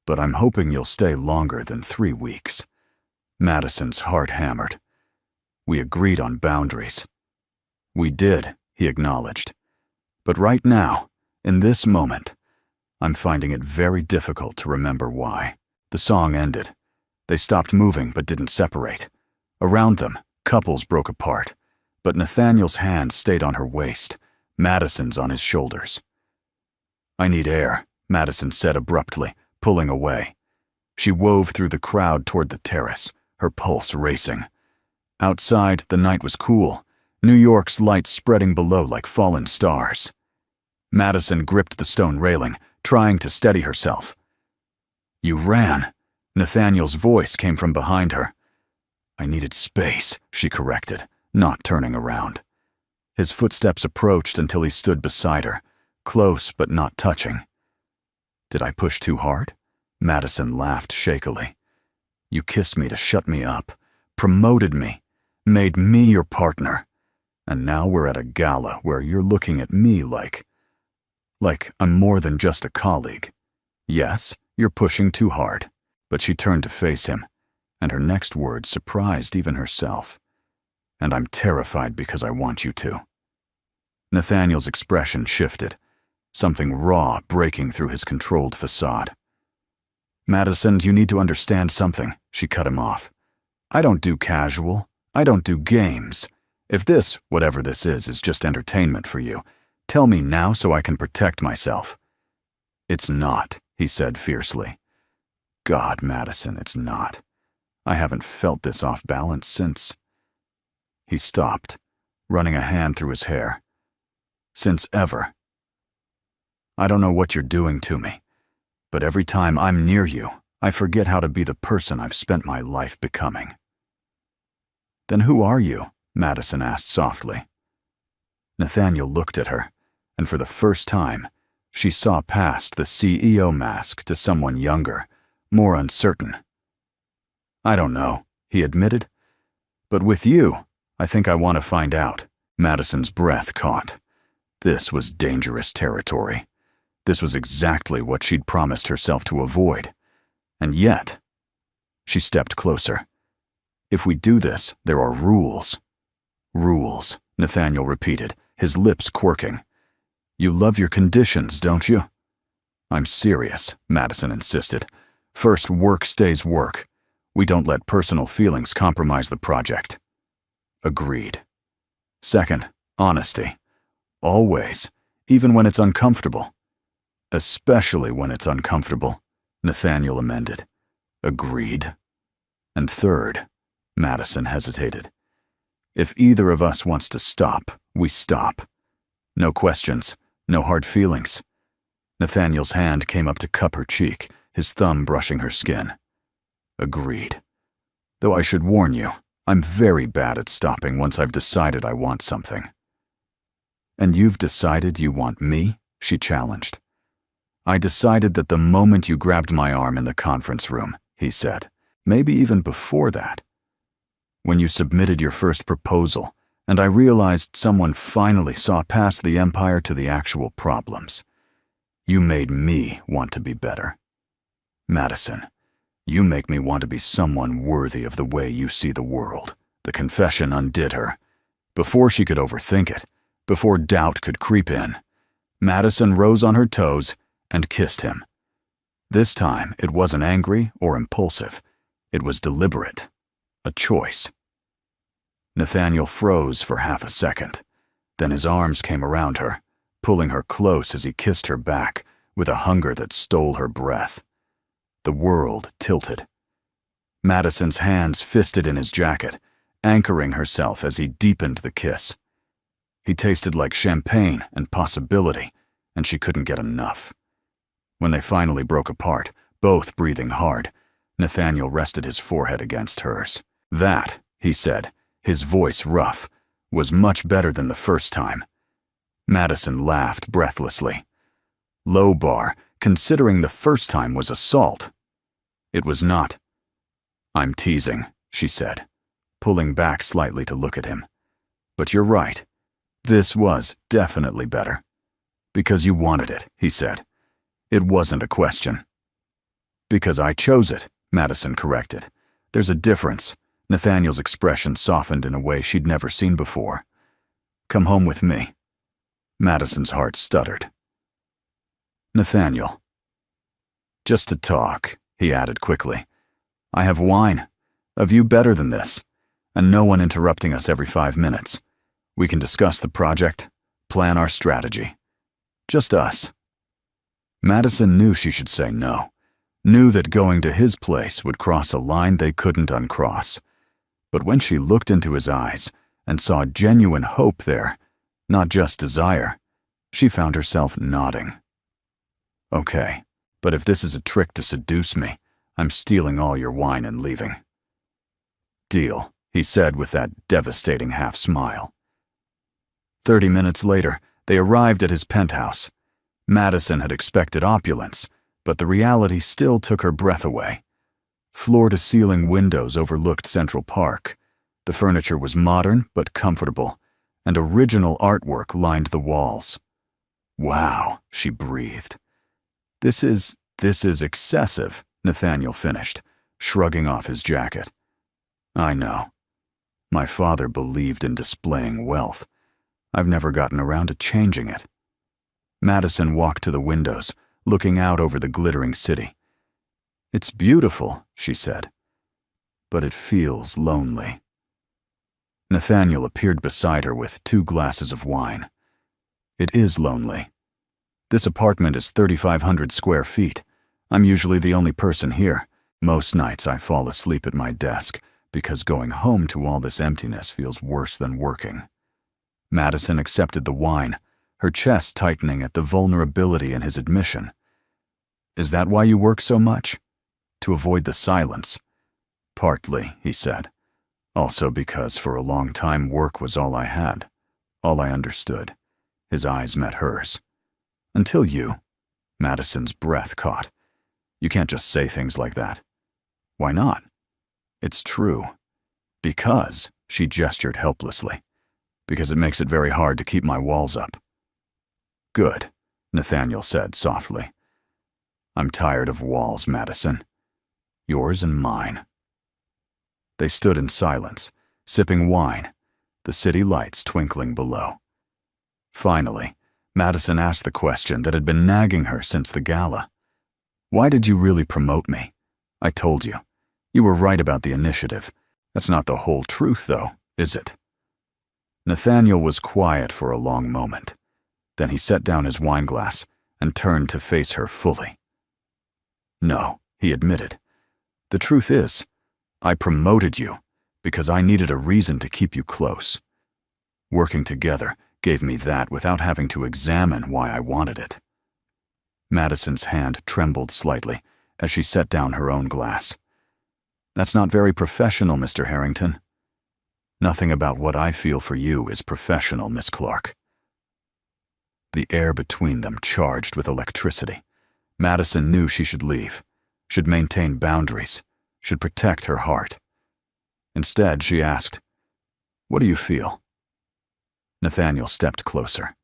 But I'm hoping you'll stay longer than 3 weeks. Madison's heart hammered. We agreed on boundaries. We did, he acknowledged. But right now, in this moment, I'm finding it very difficult to remember why. The song ended. They stopped moving but didn't separate. Around them, couples broke apart, but Nathaniel's hand stayed on her waist, Madison's on his shoulders. I need air, Madison said abruptly, pulling away. She wove through the crowd toward the terrace, her pulse racing. Outside, the night was cool, New York's lights spreading below like fallen stars. Madison gripped the stone railing, trying to steady herself. You ran. Nathaniel's voice came from behind her. I needed space, she corrected, not turning around. His footsteps approached until he stood beside her, close but not touching. Did I push too hard? Madison laughed shakily. You kissed me to shut me up, promoted me, made me your partner. And now we're at a gala where you're looking at me like I'm more than just a colleague. Yes, you're pushing too hard. But she turned to face him, and her next words surprised even herself. And I'm terrified because I want you to. Nathaniel's expression shifted, something raw breaking through his controlled facade. Madison, you need to understand something, she cut him off. I don't do casual. I don't do games. If this, whatever this is just entertainment for you, tell me now so I can protect myself. It's not, he said fiercely. God, Madison, it's not. I haven't felt this off balance since. He stopped, running a hand through his hair. Since ever. I don't know what you're doing to me, but every time I'm near you, I forget how to be the person I've spent my life becoming." "Then who are you?" Madison asked softly. Nathaniel looked at her, and for the first time, she saw past the CEO mask to someone younger, more uncertain. "I don't know," he admitted. "But with you, I think I want to find out." Madison's breath caught. This was dangerous territory. This was exactly what she'd promised herself to avoid. And yet, she stepped closer. "If we do this, there are rules." "Rules," Nathaniel repeated, his lips quirking. "You love your conditions, don't you?" "I'm serious," Madison insisted. "First, work stays work. We don't let personal feelings compromise the project." "Agreed." "Second, honesty. Always, even when it's uncomfortable." "Especially when it's uncomfortable," Nathaniel amended. "Agreed." "And third," Madison hesitated, "if either of us wants to stop, we stop. No questions, no hard feelings." Nathaniel's hand came up to cup her cheek, his thumb brushing her skin. "Agreed. Though I should warn you, I'm very bad at stopping once I've decided I want something." "And you've decided you want me?" she challenged. "I decided that the moment you grabbed my arm in the conference room," he said. "Maybe even before that. When you submitted your first proposal, and I realized someone finally saw past the empire to the actual problems. You made me want to be better. Madison, you make me want to be someone worthy of the way you see the world." The confession undid her. Before she could overthink it, before doubt could creep in, Madison rose on her toes and kissed him. This time, it wasn't angry or impulsive. It was deliberate. A choice. Nathaniel froze for half a second. Then his arms came around her, pulling her close as he kissed her back with a hunger that stole her breath. The world tilted. Madison's hands fisted in his jacket, anchoring herself as he deepened the kiss. He tasted like champagne and possibility, and she couldn't get enough. When they finally broke apart, both breathing hard, Nathaniel rested his forehead against hers. "That," he said, his voice rough, "was much better than the first time." Madison laughed breathlessly. "Low bar, considering the first time was assault." "It was not." "I'm teasing," she said, pulling back slightly to look at him. "But you're right. This was definitely better." "Because you wanted it," he said. "It wasn't a question." "Because I chose it," Madison corrected. "There's a difference." Nathaniel's expression softened in a way she'd never seen before. "Come home with me." Madison's heart stuttered. "Nathaniel." "Just to talk," he added quickly. "I have wine. A view better than this. And no one interrupting us every 5 minutes. We can discuss the project, plan our strategy. Just us." Madison knew she should say no. Knew that going to his place would cross a line they couldn't uncross. But when she looked into his eyes and saw genuine hope there, not just desire, she found herself nodding. "Okay, but if this is a trick to seduce me, I'm stealing all your wine and leaving." "Deal," he said with that devastating half-smile. 30 minutes later, they arrived at his penthouse. Madison had expected opulence, but the reality still took her breath away. Floor-to-ceiling windows overlooked Central Park. The furniture was modern but comfortable, and original artwork lined the walls. "Wow," she breathed. This is excessive," Nathaniel finished, shrugging off his jacket. "I know. My father believed in displaying wealth. I've never gotten around to changing it." Madison walked to the windows, looking out over the glittering city. "It's beautiful," she said, "but it feels lonely." Nathaniel appeared beside her with 2 glasses of wine. "It is lonely. This apartment is 3,500 square feet. I'm usually the only person here. Most nights I fall asleep at my desk because going home to all this emptiness feels worse than working." Madison accepted the wine, her chest tightening at the vulnerability in his admission. "Is that why you work so much?" To avoid the silence. Partly, he said. Also because for a long time work was all I had, all I understood. His eyes met hers. Until you. Madison's breath caught. You can't just say things like that. Why not? It's true. Because, she gestured helplessly. Because it makes it very hard to keep my walls up. Good, Nathaniel said softly. I'm tired of walls, Madison. Yours and mine. They stood in silence, sipping wine, the city lights twinkling below. Finally, Madison asked the question that had been nagging her since the gala. Why did you really promote me? I told you. You were right about the initiative. That's not the whole truth, though, is it? Nathaniel was quiet for a long moment. Then he set down his wineglass and turned to face her fully. No, he admitted. The truth is, I promoted you because I needed a reason to keep you close. Working together gave me that without having to examine why I wanted it. Madison's hand trembled slightly as she set down her own glass. That's not very professional, Mr. Harrington. Nothing about what I feel for you is professional, Miss Clark. The air between them charged with electricity. Madison knew she should leave, should maintain boundaries, should protect her heart. Instead, she asked, "What do you feel?" Nathaniel stepped closer.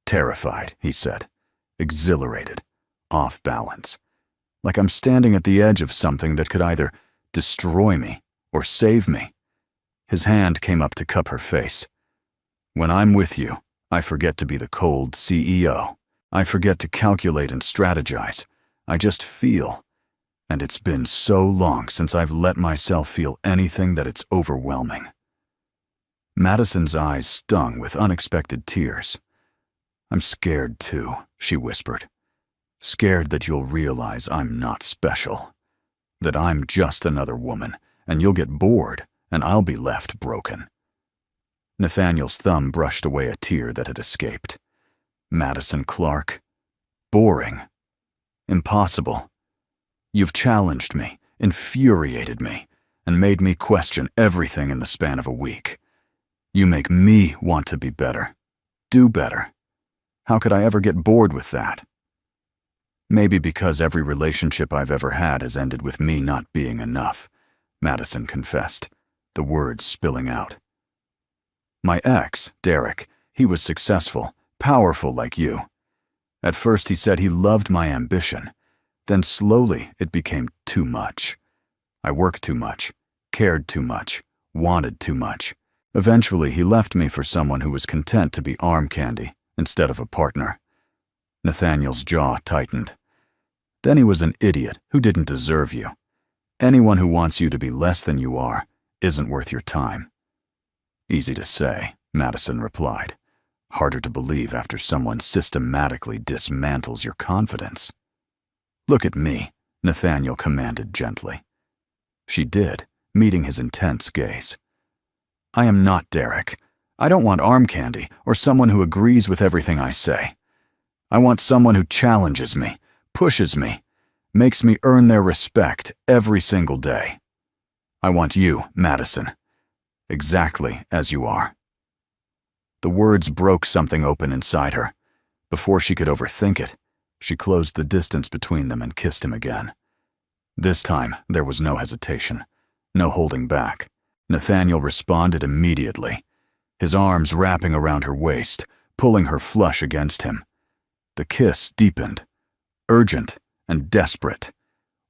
Terrified, he said, exhilarated, off balance, like I'm standing at the edge of something that could either destroy me or save me. His hand came up to cup her face. When I'm with you, I forget to be the cold CEO. I forget to calculate and strategize. I just feel. And it's been so long since I've let myself feel anything that it's overwhelming. Madison's eyes stung with unexpected tears. I'm scared too, she whispered. Scared that you'll realize I'm not special. That I'm just another woman, and you'll get bored, and I'll be left broken. Nathaniel's thumb brushed away a tear that had escaped. Madison Clark. Boring. Impossible. You've challenged me, infuriated me, and made me question everything in the span of a week. You make me want to be better. Do better. How could I ever get bored with that? Maybe because every relationship I've ever had has ended with me not being enough, Madison confessed, the words spilling out. My ex, Derek, he was successful, powerful like you. At first he said he loved my ambition. Then slowly it became too much. I worked too much, cared too much, wanted too much. Eventually he left me for someone who was content to be arm candy instead of a partner. Nathaniel's jaw tightened. Then he was an idiot who didn't deserve you. Anyone who wants you to be less than you are isn't worth your time. Easy to say, Madison replied. Harder to believe after someone systematically dismantles your confidence. Look at me, Nathaniel commanded gently. She did, meeting his intense gaze. I am not Derek. I don't want arm candy or someone who agrees with everything I say. I want someone who challenges me, pushes me, makes me earn their respect every single day. I want you, Madison, exactly as you are. The words broke something open inside her. Before she could overthink it, she closed the distance between them and kissed him again. This time, there was no hesitation, no holding back. Nathaniel responded immediately, his arms wrapping around her waist, pulling her flush against him. The kiss deepened, urgent and desperate,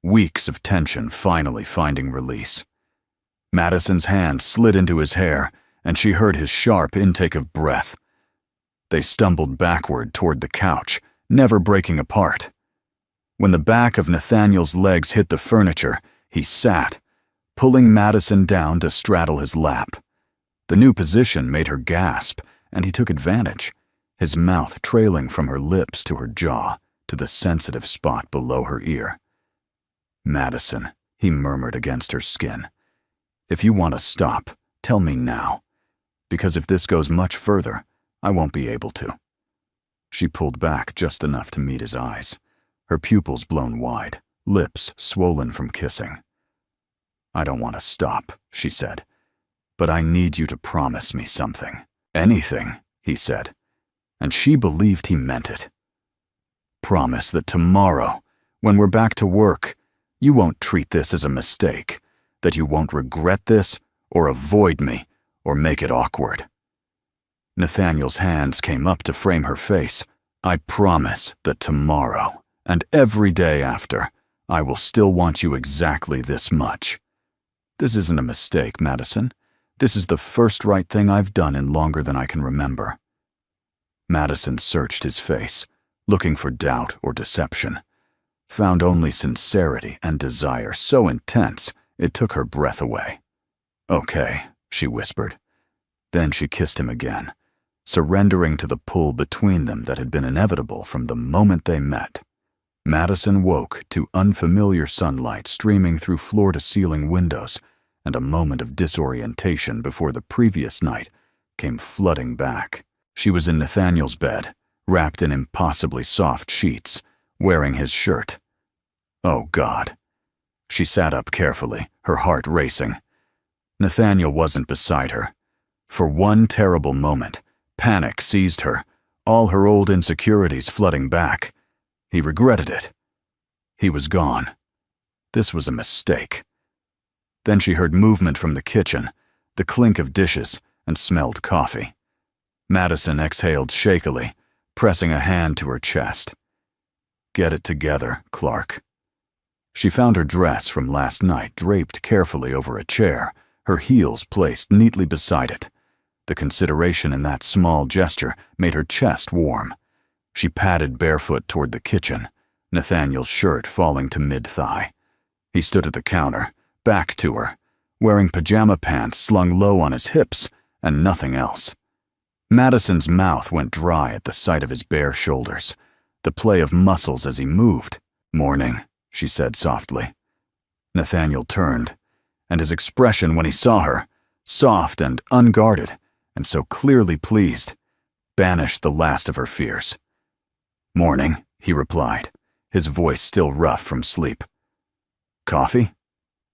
weeks of tension finally finding release. Madison's hand slid into his hair, and she heard his sharp intake of breath. They stumbled backward toward the couch, never breaking apart. When the back of Nathaniel's legs hit the furniture, he sat, pulling Madison down to straddle his lap. The new position made her gasp, and he took advantage, his mouth trailing from her lips to her jaw, to the sensitive spot below her ear. Madison, he murmured against her skin. If you want to stop, tell me now, because if this goes much further, I won't be able to. She pulled back just enough to meet his eyes, her pupils blown wide, lips swollen from kissing. "I don't want to stop," she said, "but I need you to promise me something." "Anything," he said, and she believed he meant it. "Promise that tomorrow, when we're back to work, you won't treat this as a mistake, that you won't regret this or avoid me or make it awkward." Nathaniel's hands came up to frame her face. "I promise that tomorrow, and every day after, I will still want you exactly this much. This isn't a mistake, Madison. This is the first right thing I've done in longer than I can remember." Madison searched his face, looking for doubt or deception, found only sincerity and desire so intense it took her breath away. "Okay," she whispered. Then she kissed him again, surrendering to the pull between them that had been inevitable from the moment they met. Madison woke to unfamiliar sunlight streaming through floor-to-ceiling windows and a moment of disorientation before the previous night came flooding back. She was in Nathaniel's bed, wrapped in impossibly soft sheets, wearing his shirt. Oh, God. She sat up carefully, her heart racing. Nathaniel wasn't beside her. For one terrible moment, panic seized her, all her old insecurities flooding back. He regretted it. He was gone. This was a mistake. Then she heard movement from the kitchen, the clink of dishes, and smelled coffee. Madison exhaled shakily, pressing a hand to her chest. "Get it together, Clark." She found her dress from last night draped carefully over a chair, her heels placed neatly beside it. The consideration in that small gesture made her chest warm. She padded barefoot toward the kitchen, Nathaniel's shirt falling to mid-thigh. He stood at the counter, back to her, wearing pajama pants slung low on his hips and nothing else. Madison's mouth went dry at the sight of his bare shoulders, the play of muscles as he moved. "Morning," she said softly. Nathaniel turned, and his expression when he saw her, soft and unguarded, and so clearly pleased, banished the last of her fears. "Morning," he replied, his voice still rough from sleep. "Coffee?"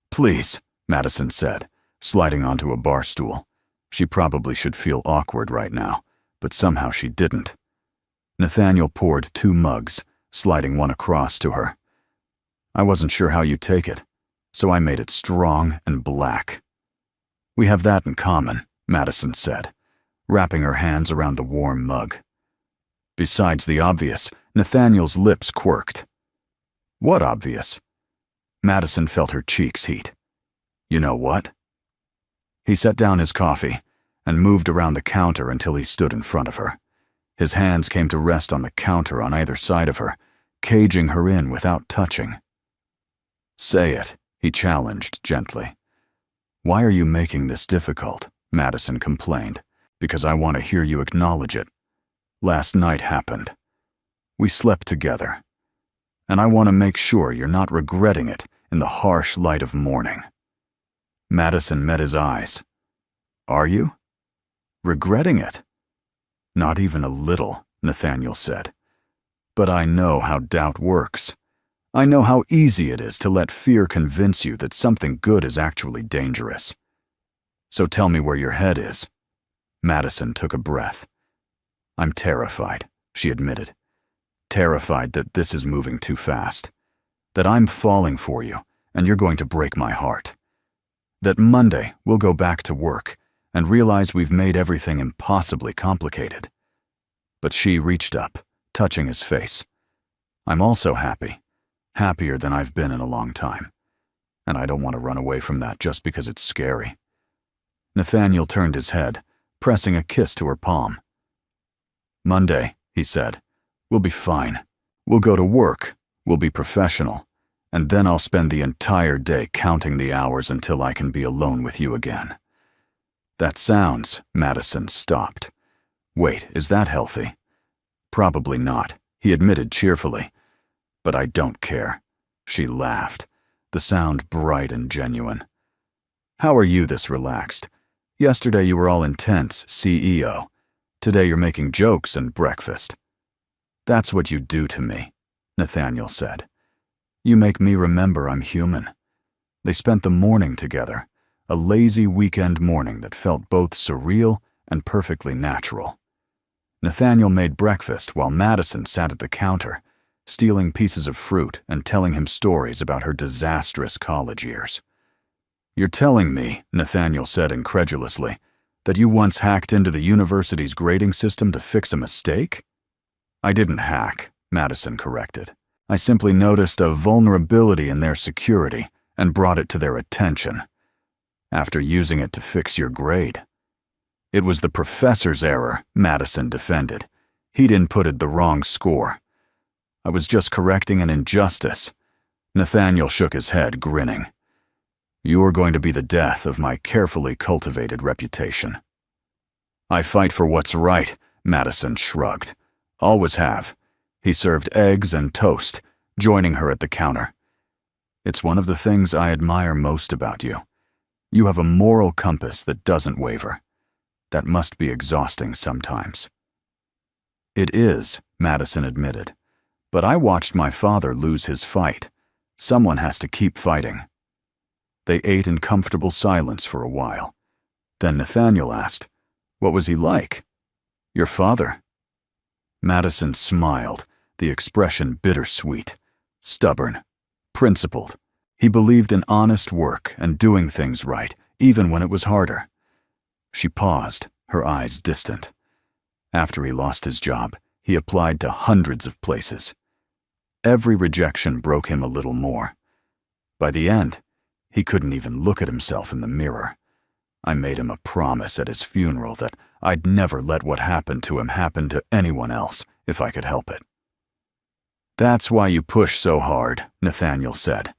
"Please," Madison said, sliding onto a bar stool. She probably should feel awkward right now, but somehow she didn't. Nathaniel poured 2 mugs, sliding one across to her. "I wasn't sure how you'd take it, so I made it strong and black." "We have that in common," Madison said, wrapping her hands around the warm mug. Besides the obvious, Nathaniel's lips quirked. "What obvious?" Madison felt her cheeks heat. "You know what?" He set down his coffee and moved around the counter until he stood in front of her. His hands came to rest on the counter on either side of her, caging her in without touching. "Say it," he challenged gently. "Why are you making this difficult?" Madison complained. "Because I want to hear you acknowledge it. Last night happened. We slept together. And I want to make sure you're not regretting it in the harsh light of morning." Madison met his eyes. "Are you? Regretting it?" "Not even a little," Nathaniel said. "But I know how doubt works. I know how easy it is to let fear convince you that something good is actually dangerous. So tell me where your head is." Madison took a breath. "I'm terrified," she admitted. "Terrified that this is moving too fast. That I'm falling for you, and you're going to break my heart. That Monday we'll go back to work and realize we've made everything impossibly complicated." But she reached up, touching his face. "I'm also happy, happier than I've been in a long time. And I don't want to run away from that just because it's scary." Nathaniel turned his head, pressing a kiss to her palm. "Monday," he said, "we'll be fine. We'll go to work, we'll be professional, and then I'll spend the entire day counting the hours until I can be alone with you again." "That sounds," Madison stopped. "Wait, is that healthy?" "Probably not," he admitted cheerfully. "But I don't care." She laughed, the sound bright and genuine. "How are you this relaxed? Yesterday you were all intense, CEO. Today you're making jokes and breakfast." "That's what you do to me," Nathaniel said. You make me remember I'm human. They spent the morning together, a lazy weekend morning that felt both surreal and perfectly natural. Nathaniel made breakfast while Madison sat at the counter, stealing pieces of fruit and telling him stories about her disastrous college years. "You're telling me," Nathaniel said incredulously, "that you once hacked into the university's grading system to fix a mistake?" "I didn't hack," Madison corrected. "I simply noticed a vulnerability in their security and brought it to their attention. After using it to fix your grade." "It was the professor's error," Madison defended. "He'd inputted the wrong score. I was just correcting an injustice." Nathaniel shook his head, grinning. "You're going to be the death of my carefully cultivated reputation." "I fight for what's right," Madison shrugged. "Always have." He served eggs and toast, joining her at the counter. "It's one of the things I admire most about you. You have a moral compass that doesn't waver. That must be exhausting sometimes." "It is," Madison admitted. "But I watched my father lose his fight. Someone has to keep fighting." They ate in comfortable silence for a while. Then Nathaniel asked, "What was he like?" "Your father?" Madison smiled, the expression bittersweet. Stubborn. Principled. He believed in honest work and doing things right, even when it was harder. She paused, her eyes distant. After he lost his job, he applied to hundreds of places. Every rejection broke him a little more. By the end, he couldn't even look at himself in the mirror. I made him a promise at his funeral that I'd never let what happened to him happen to anyone else if I could help it. "That's why you push so hard," Nathaniel said.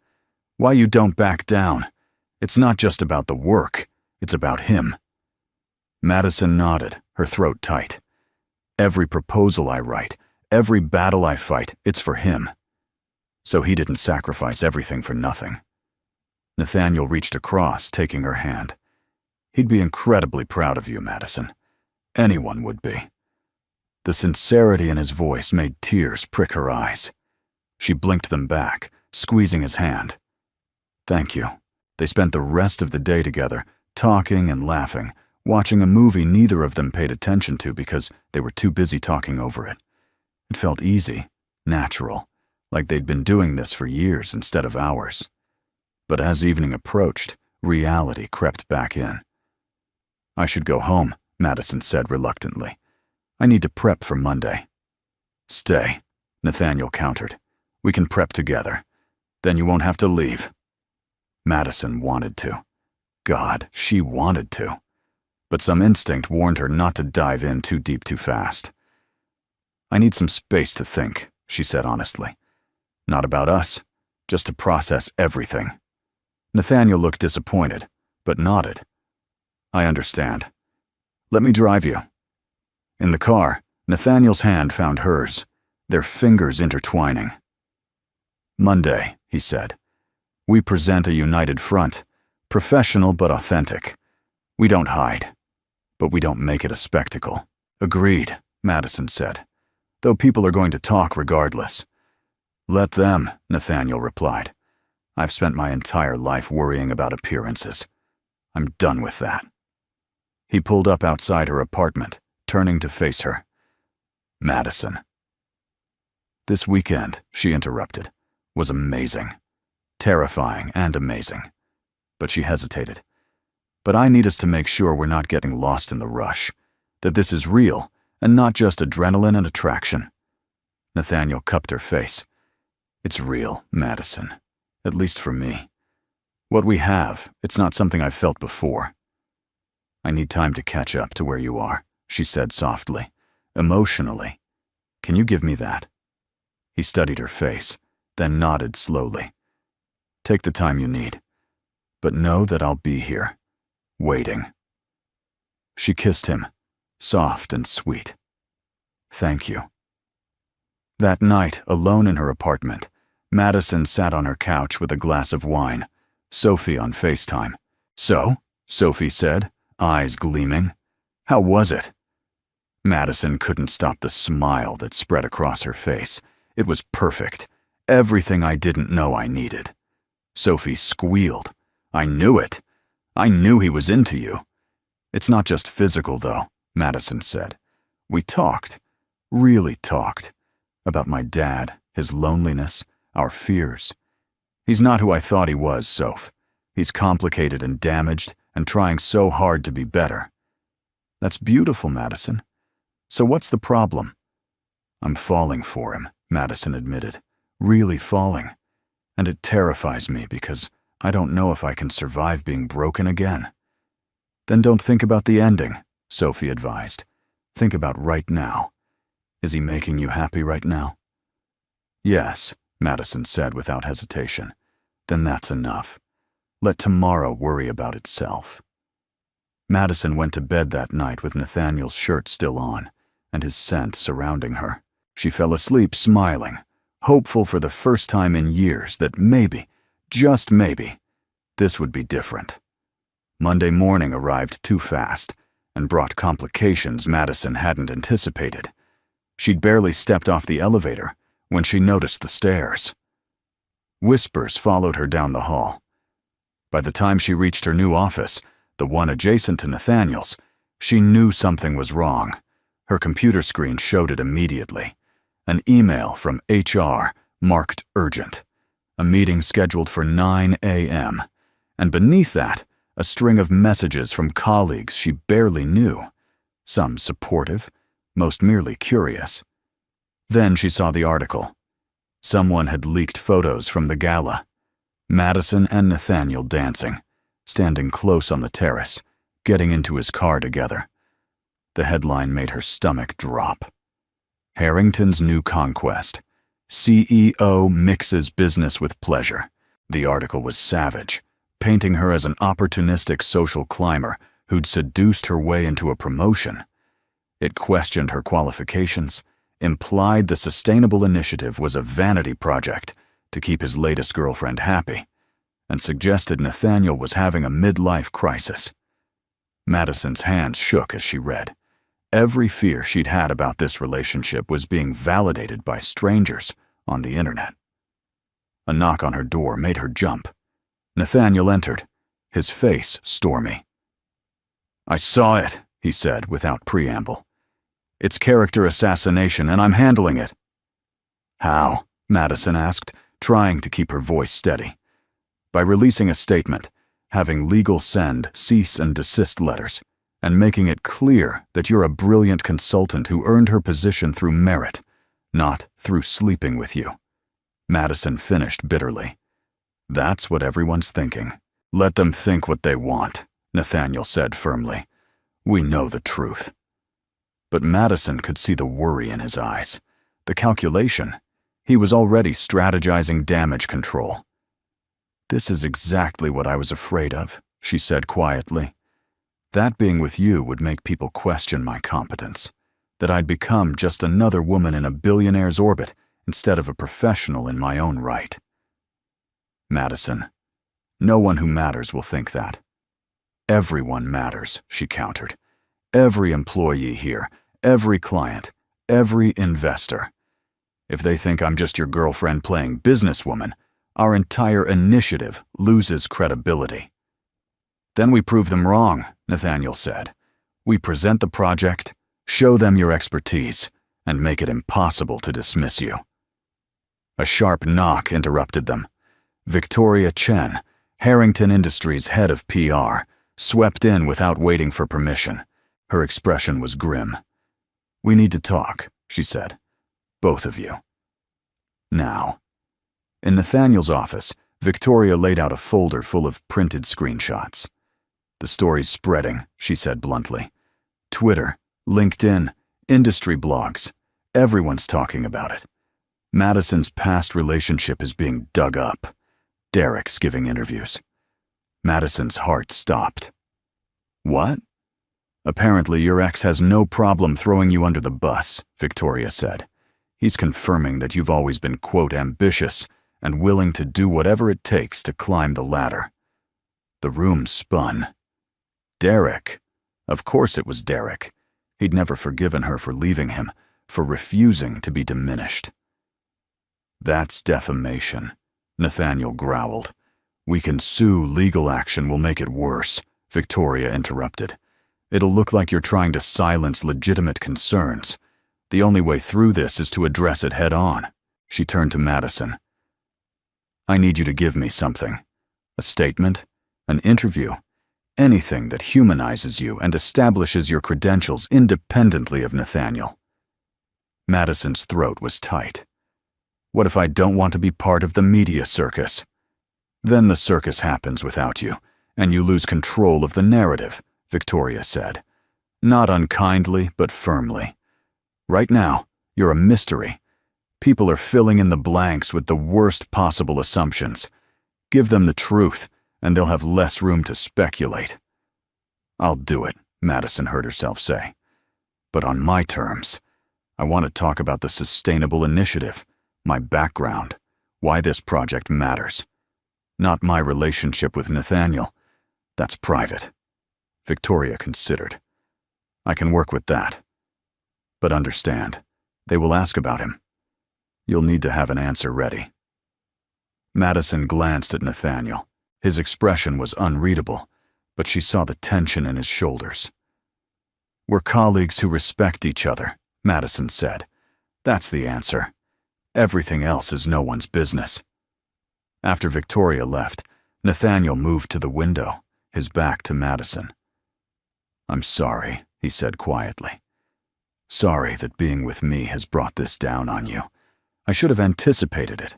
"Why you don't back down. It's not just about the work, it's about him." Madison nodded, her throat tight. "Every proposal I write, every battle I fight, it's for him." So he didn't sacrifice everything for nothing. Nathaniel reached across, taking her hand. "He'd be incredibly proud of you, Madison. Anyone would be." The sincerity in his voice made tears prick her eyes. She blinked them back, squeezing his hand. "Thank you." They spent the rest of the day together, talking and laughing, watching a movie neither of them paid attention to because they were too busy talking over it. It felt easy, natural, like they'd been doing this for years instead of hours. But as evening approached, reality crept back in. "I should go home," Madison said reluctantly. "I need to prep for Monday." "Stay," Nathaniel countered. "We can prep together. Then you won't have to leave." Madison wanted to. God, she wanted to. But some instinct warned her not to dive in too deep too fast. "I need some space to think," she said honestly. "Not about us, just to process everything." Nathaniel looked disappointed, but nodded. "I understand. Let me drive you." In the car, Nathaniel's hand found hers, their fingers intertwining. "Monday," he said. "We present a united front, professional but authentic. We don't hide, but we don't make it a spectacle." "Agreed," Madison said, "though people are going to talk regardless." "Let them," Nathaniel replied. "I've spent my entire life worrying about appearances. I'm done with that." He pulled up outside her apartment, turning to face her. "Madison." "This weekend," she interrupted, "was amazing. Terrifying and amazing." But she hesitated. "But I need us to make sure we're not getting lost in the rush, that this is real and not just adrenaline and attraction." Nathaniel cupped her face. "It's real, Madison. At least for me. What we have, it's not something I've felt before." "I need time to catch up to where you are," she said softly. "Emotionally. Can you give me that?" He studied her face, then nodded slowly. "Take the time you need. But know that I'll be here, waiting." She kissed him, soft and sweet. "Thank you." That night, alone in her apartment, Madison sat on her couch with a glass of wine, Sophie on FaceTime. "So?" Sophie said, eyes gleaming. "How was it?" Madison couldn't stop the smile that spread across her face. It was perfect. Everything I didn't know I needed. Sophie squealed. I knew it. I knew he was into you. It's not just physical, though, Madison said. We talked, really talked, about my dad, his loneliness, our fears. He's not who I thought he was, Soph. He's complicated and damaged and trying so hard to be better. That's beautiful, Madison. So what's the problem? I'm falling for him, Madison admitted. Really falling. And it terrifies me because I don't know if I can survive being broken again. Then don't think about the ending, Sophie advised. Think about right now. Is he making you happy right now? Yes, Madison said without hesitation. Then that's enough. Let tomorrow worry about itself. Madison went to bed that night with Nathaniel's shirt still on, and his scent surrounding her. She fell asleep smiling, hopeful for the first time in years that maybe, just maybe, this would be different. Monday morning arrived too fast and brought complications Madison hadn't anticipated. She'd barely stepped off the elevator when she noticed the stairs. Whispers followed her down the hall. By the time she reached her new office, the one adjacent to Nathaniel's, she knew something was wrong. Her computer screen showed it immediately. An email from HR marked urgent. A meeting scheduled for 9 a.m. And beneath that, a string of messages from colleagues she barely knew. Some supportive, most merely curious. Then she saw the article. Someone had leaked photos from the gala. Madison and Nathaniel dancing, standing close on the terrace, getting into his car together. The headline made her stomach drop. Harrington's new conquest. CEO mixes business with pleasure. The article was savage, painting her as an opportunistic social climber who'd seduced her way into a promotion. It questioned her qualifications, implied the sustainable initiative was a vanity project to keep his latest girlfriend happy, and suggested Nathaniel was having a midlife crisis. Madison's hands shook as she read. Every fear she'd had about this relationship was being validated by strangers on the internet. A knock on her door made her jump. Nathaniel entered, his face stormy. I saw it, he said without preamble. It's character assassination and I'm handling it. How? Madison asked, trying to keep her voice steady. By releasing a statement, having legal send cease and desist letters, and making it clear that you're a brilliant consultant who earned her position through merit, not through sleeping with you. Madison finished bitterly. That's what everyone's thinking. Let them think what they want, Nathaniel said firmly. We know the truth. But Madison could see the worry in his eyes, the calculation. He was already strategizing damage control. This is exactly what I was afraid of, she said quietly. That being with you would make people question my competence, that I'd become just another woman in a billionaire's orbit instead of a professional in my own right. Madison, no one who matters will think that. Everyone matters, she countered. Every employee here, every client, every investor. If they think I'm just your girlfriend playing businesswoman, our entire initiative loses credibility. Then we prove them wrong, Nathaniel said. We present the project, show them your expertise, and make it impossible to dismiss you. A sharp knock interrupted them. Victoria Chen, Harrington Industries' head of PR, swept in without waiting for permission. Her expression was grim. We need to talk, she said. Both of you. Now. In Nathaniel's office, Victoria laid out a folder full of printed screenshots. The story's spreading, she said bluntly. Twitter, LinkedIn, industry blogs. Everyone's talking about it. Madison's past relationship is being dug up. Derek's giving interviews. Madison's heart stopped. What? Apparently your ex has no problem throwing you under the bus, Victoria said. He's confirming that you've always been, quote, ambitious and willing to do whatever it takes to climb the ladder. The room spun. Derek. Of course it was Derek. He'd never forgiven her for leaving him, for refusing to be diminished. That's defamation, Nathaniel growled. We can sue. Legal action will make it worse, Victoria interrupted. It'll look like you're trying to silence legitimate concerns. The only way through this is to address it head on. She turned to Madison. I need you to give me something. A statement, an interview, anything that humanizes you and establishes your credentials independently of Nathaniel. Madison's throat was tight. What if I don't want to be part of the media circus? Then the circus happens without you, and you lose control of the narrative, Victoria said. Not unkindly, but firmly. Right now, you're a mystery. People are filling in the blanks with the worst possible assumptions. Give them the truth, and they'll have less room to speculate. I'll do it, Madison heard herself say. But on my terms. I want to talk about the sustainable initiative, my background, why this project matters. Not my relationship with Nathaniel. That's private. Victoria considered. I can work with that. But understand, they will ask about him. You'll need to have an answer ready. Madison glanced at Nathaniel. His expression was unreadable, but she saw the tension in his shoulders. We're colleagues who respect each other, Madison said. That's the answer. Everything else is no one's business. After Victoria left, Nathaniel moved to the window, his back to Madison. I'm sorry, he said quietly. Sorry that being with me has brought this down on you. I should have anticipated it.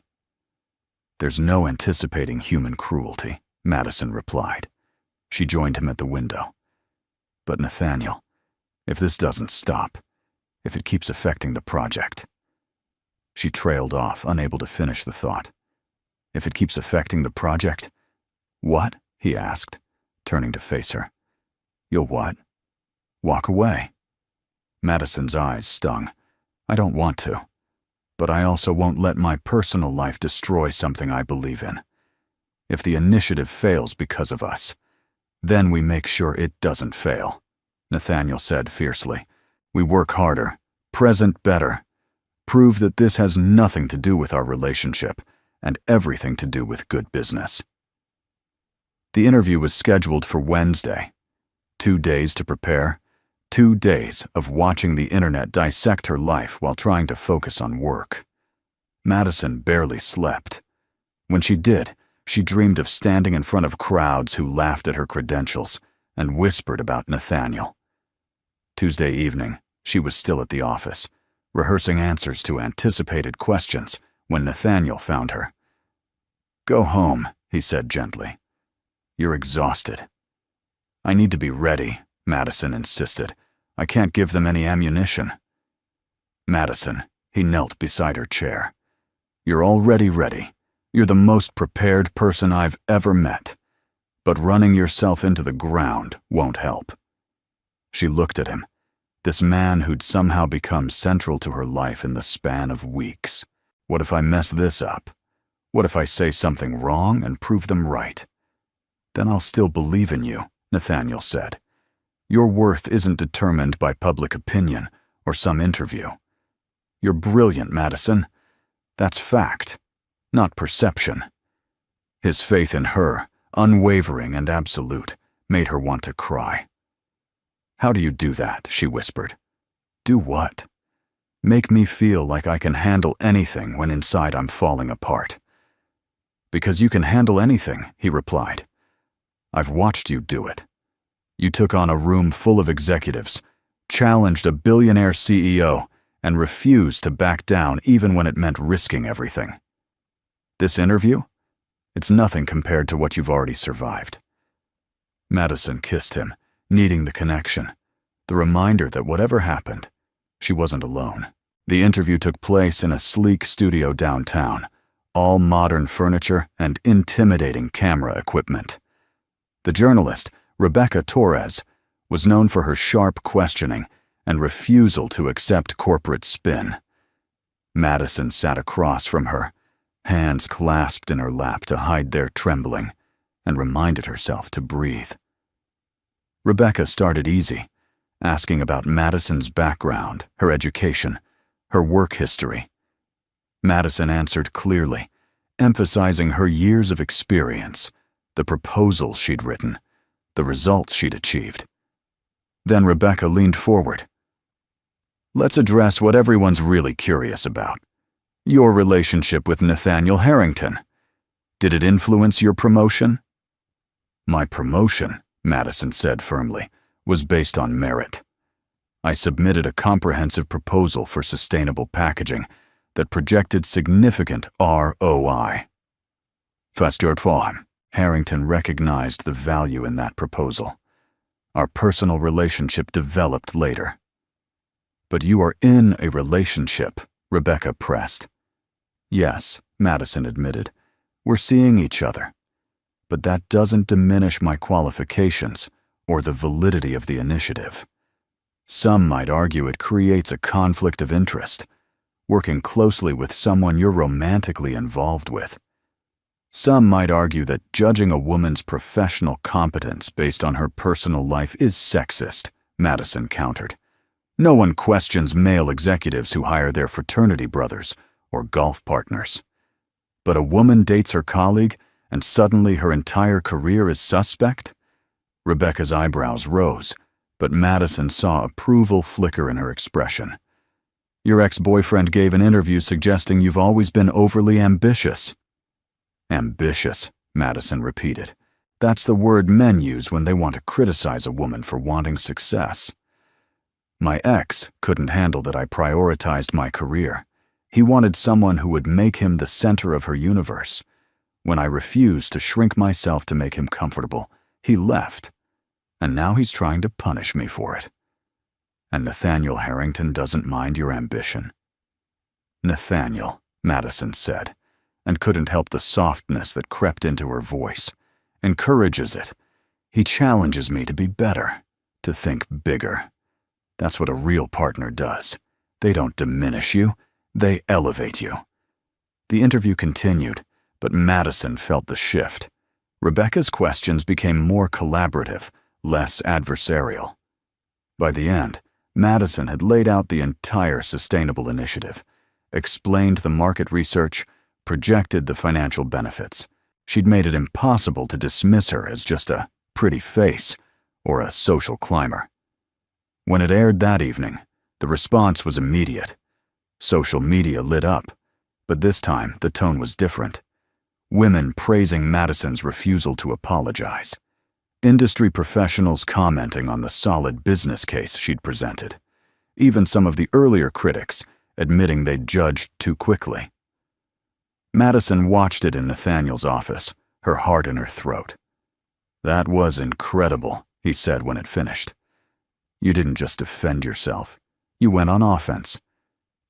There's no anticipating human cruelty, Madison replied. She joined him at the window. But Nathaniel, if this doesn't stop, if it keeps affecting the project. She trailed off, unable to finish the thought. If it keeps affecting the project? What? He asked, turning to face her. You'll what? Walk away. Madison's eyes stung. I don't want to. But I also won't let my personal life destroy something I believe in. If the initiative fails because of us, then we make sure it doesn't fail, Nathaniel said fiercely. We work harder, present better, prove that this has nothing to do with our relationship and everything to do with good business. The interview was scheduled for Wednesday. 2 days to prepare, 2 days of watching the internet dissect her life while trying to focus on work. Madison barely slept. When she did, she dreamed of standing in front of crowds who laughed at her credentials and whispered about Nathaniel. Tuesday evening, she was still at the office, rehearsing answers to anticipated questions when Nathaniel found her. Go home, he said gently. You're exhausted. I need to be ready, Madison insisted. I can't give them any ammunition. Madison, he knelt beside her chair. You're already ready. You're the most prepared person I've ever met. But running yourself into the ground won't help. She looked at him, this man who'd somehow become central to her life in the span of weeks. What if I mess this up? What if I say something wrong and prove them right? Then I'll still believe in you, Nathaniel said. Your worth isn't determined by public opinion or some interview. You're brilliant, Madison. That's fact, not perception. His faith in her, unwavering and absolute, made her want to cry. How do you do that? She whispered. Do what? Make me feel like I can handle anything when inside I'm falling apart. Because you can handle anything, he replied. I've watched you do it. You took on a room full of executives, challenged a billionaire CEO, and refused to back down even when it meant risking everything. This interview? It's nothing compared to what you've already survived. Madison kissed him, needing the connection, the reminder that whatever happened, she wasn't alone. The interview took place in a sleek studio downtown, all modern furniture and intimidating camera equipment. The journalist, Rebecca Torres, was known for her sharp questioning and refusal to accept corporate spin. Madison sat across from her, hands clasped in her lap to hide their trembling, and reminded herself to breathe. Rebecca started easy, asking about Madison's background, her education, her work history. Madison answered clearly, emphasizing her years of experience, the proposals she'd written, the results she'd achieved. Then Rebecca leaned forward. Let's address what everyone's really curious about. Your relationship with Nathaniel Harrington. Did it influence your promotion? My promotion, Madison said firmly, was based on merit. I submitted a comprehensive proposal for sustainable packaging that projected significant ROI. Fastjordform, Harrington recognized the value in that proposal. Our personal relationship developed later. But you are in a relationship, Rebecca pressed. Yes, Madison admitted. We're seeing each other. But that doesn't diminish my qualifications or the validity of the initiative. Some might argue it creates a conflict of interest, working closely with someone you're romantically involved with. Some might argue that judging a woman's professional competence based on her personal life is sexist, Madison countered. No one questions male executives who hire their fraternity brothers or golf partners. But a woman dates her colleague and suddenly her entire career is suspect? Rebecca's eyebrows rose, but Madison saw approval flicker in her expression. Your ex-boyfriend gave an interview suggesting you've always been overly ambitious. Ambitious, Madison repeated. That's the word men use when they want to criticize a woman for wanting success. My ex couldn't handle that I prioritized my career. He wanted someone who would make him the center of her universe. When I refused to shrink myself to make him comfortable, he left. And now he's trying to punish me for it. And Nathaniel Harrington doesn't mind your ambition? Nathaniel, Madison said, and couldn't help the softness that crept into her voice. Encourages it. He challenges me to be better, to think bigger. That's what a real partner does. They don't diminish you, they elevate you. The interview continued, but Madison felt the shift. Rebecca's questions became more collaborative, less adversarial. By the end, Madison had laid out the entire sustainable initiative, explained the market research, projected the financial benefits. She'd made it impossible to dismiss her as just a pretty face or a social climber. When it aired that evening, the response was immediate. Social media lit up, but this time the tone was different. Women praising Madison's refusal to apologize. Industry professionals commenting on the solid business case she'd presented. Even some of the earlier critics admitting they'd judged too quickly. Madison watched it in Nathaniel's office, her heart in her throat. That was incredible, he said when it finished. You didn't just defend yourself. You went on offense.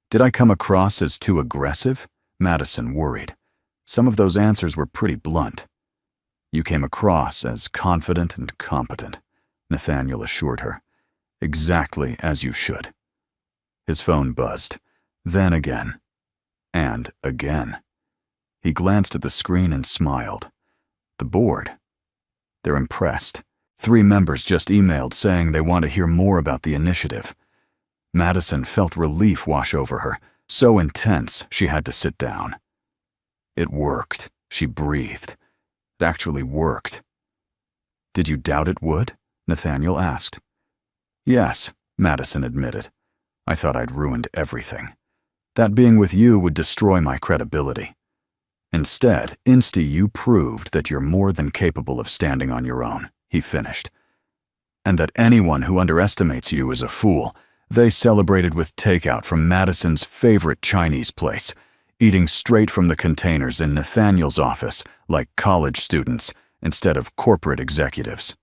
Did I come across as too aggressive? Madison worried. Some of those answers were pretty blunt. You came across as confident and competent, Nathaniel assured her. Exactly as you should. His phone buzzed, then again, and again. He glanced at the screen and smiled. The board. They're impressed. 3 members just emailed saying they want to hear more about the initiative. Madison felt relief wash over her, so intense she had to sit down. It worked, she breathed. It actually worked. Did you doubt it would? Nathaniel asked. Yes, Madison admitted. I thought I'd ruined everything. That being with you would destroy my credibility. Instead, you proved that you're more than capable of standing on your own, he finished. And that anyone who underestimates you is a fool. They celebrated with takeout from Madison's favorite Chinese place, eating straight from the containers in Nathaniel's office like college students instead of corporate executives.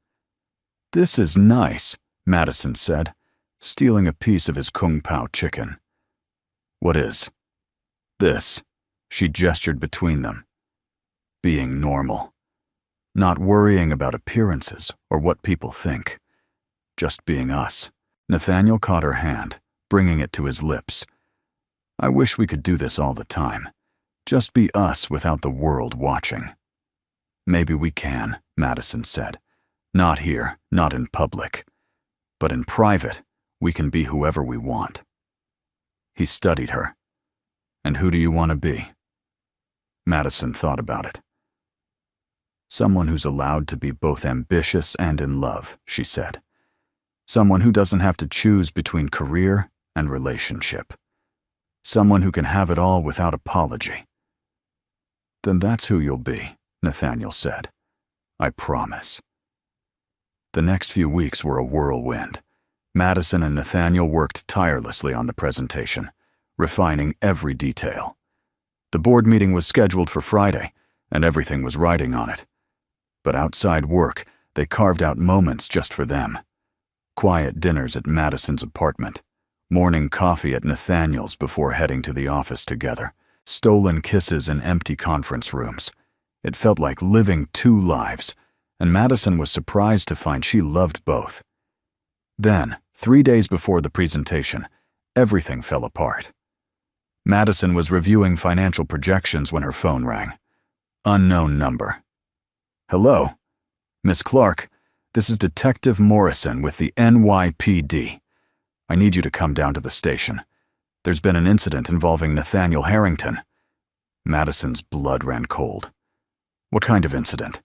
This is nice, Madison said, stealing a piece of his Kung Pao chicken. What is? This, she gestured between them. Being normal. Not worrying about appearances or what people think. Just being us. Nathaniel caught her hand, bringing it to his lips. I wish we could do this all the time. Just be us without the world watching. Maybe we can, Madison said. Not here, not in public. But in private, we can be whoever we want. He studied her. And who do you want to be? Madison thought about it. Someone who's allowed to be both ambitious and in love, she said. Someone who doesn't have to choose between career and relationship. Someone who can have it all without apology. Then that's who you'll be, Nathaniel said. I promise. The next few weeks were a whirlwind. Madison and Nathaniel worked tirelessly on the presentation, refining every detail. The board meeting was scheduled for Friday, and everything was riding on it. But outside work, they carved out moments just for them. Quiet dinners at Madison's apartment, morning coffee at Nathaniel's before heading to the office together, stolen kisses in empty conference rooms. It felt like living two lives, and Madison was surprised to find she loved both. Then, 3 days before the presentation, everything fell apart. Madison was reviewing financial projections when her phone rang. Unknown number. Hello, Miss Clark. This is Detective Morrison with the NYPD. I need you to come down to the station. There's been an incident involving Nathaniel Harrington. Madison's blood ran cold. What kind of incident?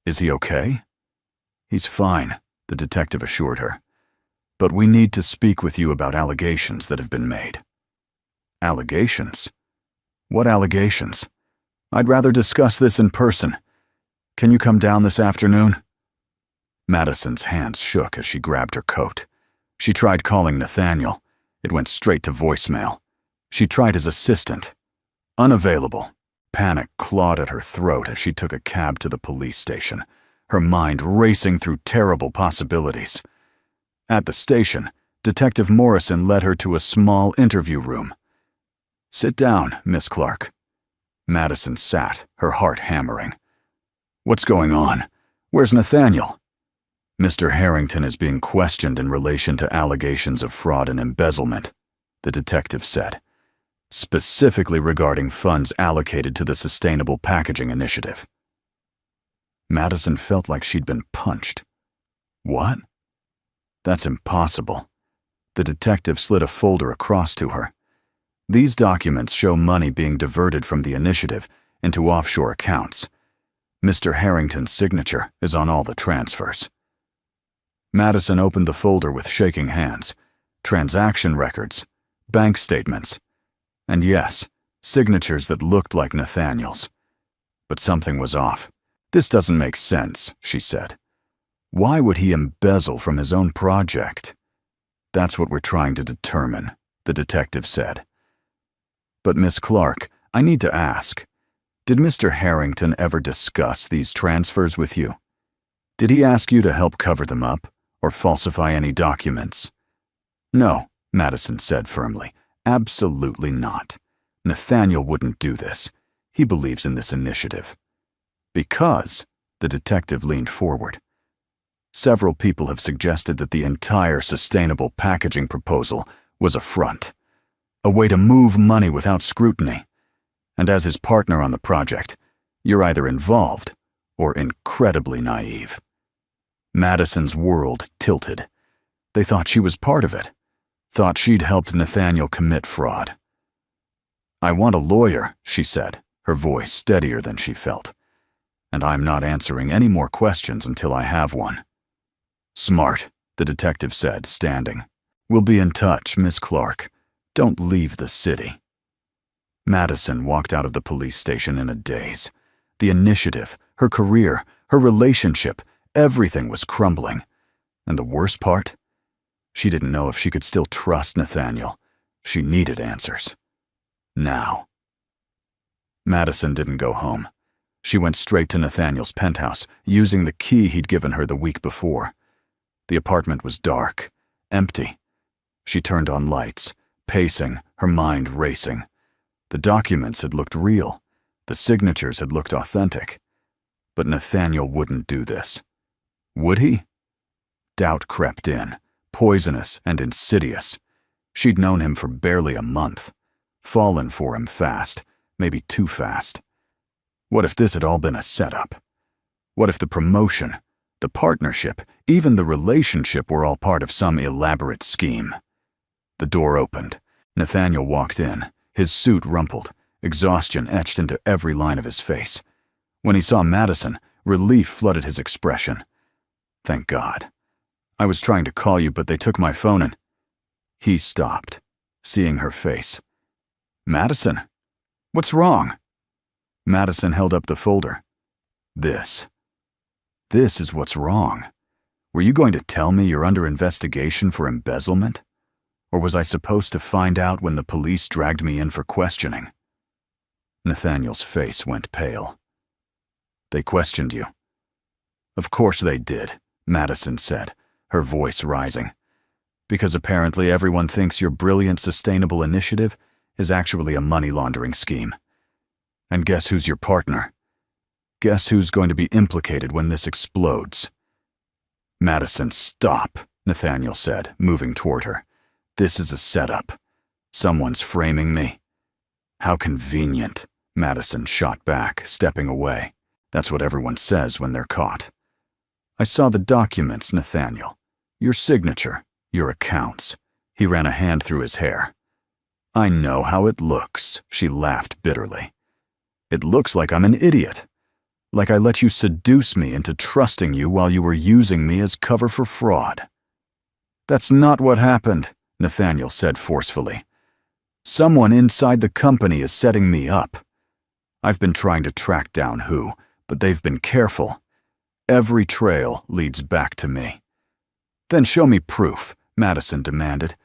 Is he okay? He's fine, the detective assured her. But we need to speak with you about allegations that have been made. Allegations? What allegations? I'd rather discuss this in person. Can you come down this afternoon? Madison's hands shook as she grabbed her coat. She tried calling Nathaniel. It went straight to voicemail. She tried his assistant. Unavailable. Panic clawed at her throat as she took a cab to the police station, her mind racing through terrible possibilities. At the station, Detective Morrison led her to a small interview room. Sit down, Miss Clark. Madison sat, her heart hammering. What's going on? Where's Nathaniel? Mr. Harrington is being questioned in relation to allegations of fraud and embezzlement, the detective said, specifically regarding funds allocated to the Sustainable Packaging Initiative. Madison felt like she'd been punched. What? That's impossible. The detective slid a folder across to her. These documents show money being diverted from the initiative into offshore accounts. Mr. Harrington's signature is on all the transfers. Madison opened the folder with shaking hands. Transaction records, bank statements, and yes, signatures that looked like Nathaniel's. But something was off. This doesn't make sense, she said. Why would he embezzle from his own project? That's what we're trying to determine, the detective said. But Miss Clark, I need to ask, did Mr. Harrington ever discuss these transfers with you? Did he ask you to help cover them up or falsify any documents? No, Madison said firmly. Absolutely not. Nathaniel wouldn't do this. He believes in this initiative. Because, the detective leaned forward. Several people have suggested that the entire sustainable packaging proposal was a front, a way to move money without scrutiny. And as his partner on the project, you're either involved or incredibly naive. Madison's world tilted. They thought she was part of it, thought she'd helped Nathaniel commit fraud. I want a lawyer, she said, her voice steadier than she felt. And I'm not answering any more questions until I have one. Smart, the detective said, standing. We'll be in touch, Miss Clark. Don't leave the city. Madison walked out of the police station in a daze. The initiative, her career, her relationship, everything was crumbling. And the worst part? She didn't know if she could still trust Nathaniel. She needed answers. Now. Madison didn't go home. She went straight to Nathaniel's penthouse, using the key he'd given her the week before. The apartment was dark, empty. She turned on lights, pacing, her mind racing. The documents had looked real. The signatures had looked authentic. But Nathaniel wouldn't do this. Would he? Doubt crept in, poisonous and insidious. She'd known him for barely a month. Fallen for him fast, maybe too fast. What if this had all been a setup? What if the promotion, the partnership, even the relationship were all part of some elaborate scheme? The door opened. Nathaniel walked in, His suit rumpled, exhaustion etched into every line of his face. When he saw Madison, relief flooded his expression. "Thank God. I was trying to call you, but they took my phone and—" He stopped, seeing her face. "Madison, what's wrong?" Madison held up the folder. This is what's wrong. Were you going to tell me you're under investigation for embezzlement? Or was I supposed to find out when the police dragged me in for questioning?" Nathaniel's face went pale. "They questioned you." "Of course they did," Madison said, her voice rising. "Because apparently everyone thinks your brilliant sustainable initiative is actually a money laundering scheme. And guess who's your partner? Guess who's going to be implicated when this explodes?" "Madison, stop," Nathaniel said, moving toward her. "This is a setup. Someone's framing me." "How convenient," Madison shot back, stepping away. "That's what everyone says when they're caught." "I saw the documents, Nathaniel. Your signature, your accounts." He ran a hand through his hair. "I know how it looks," she laughed bitterly. "It looks like I'm an idiot. Like I let you seduce me into trusting you while you were using me as cover for fraud." "That's not what happened," Nathaniel said forcefully. "Someone inside the company is setting me up. I've been trying to track down who, but they've been careful. Every trail leads back to me." "Then show me proof," Madison demanded.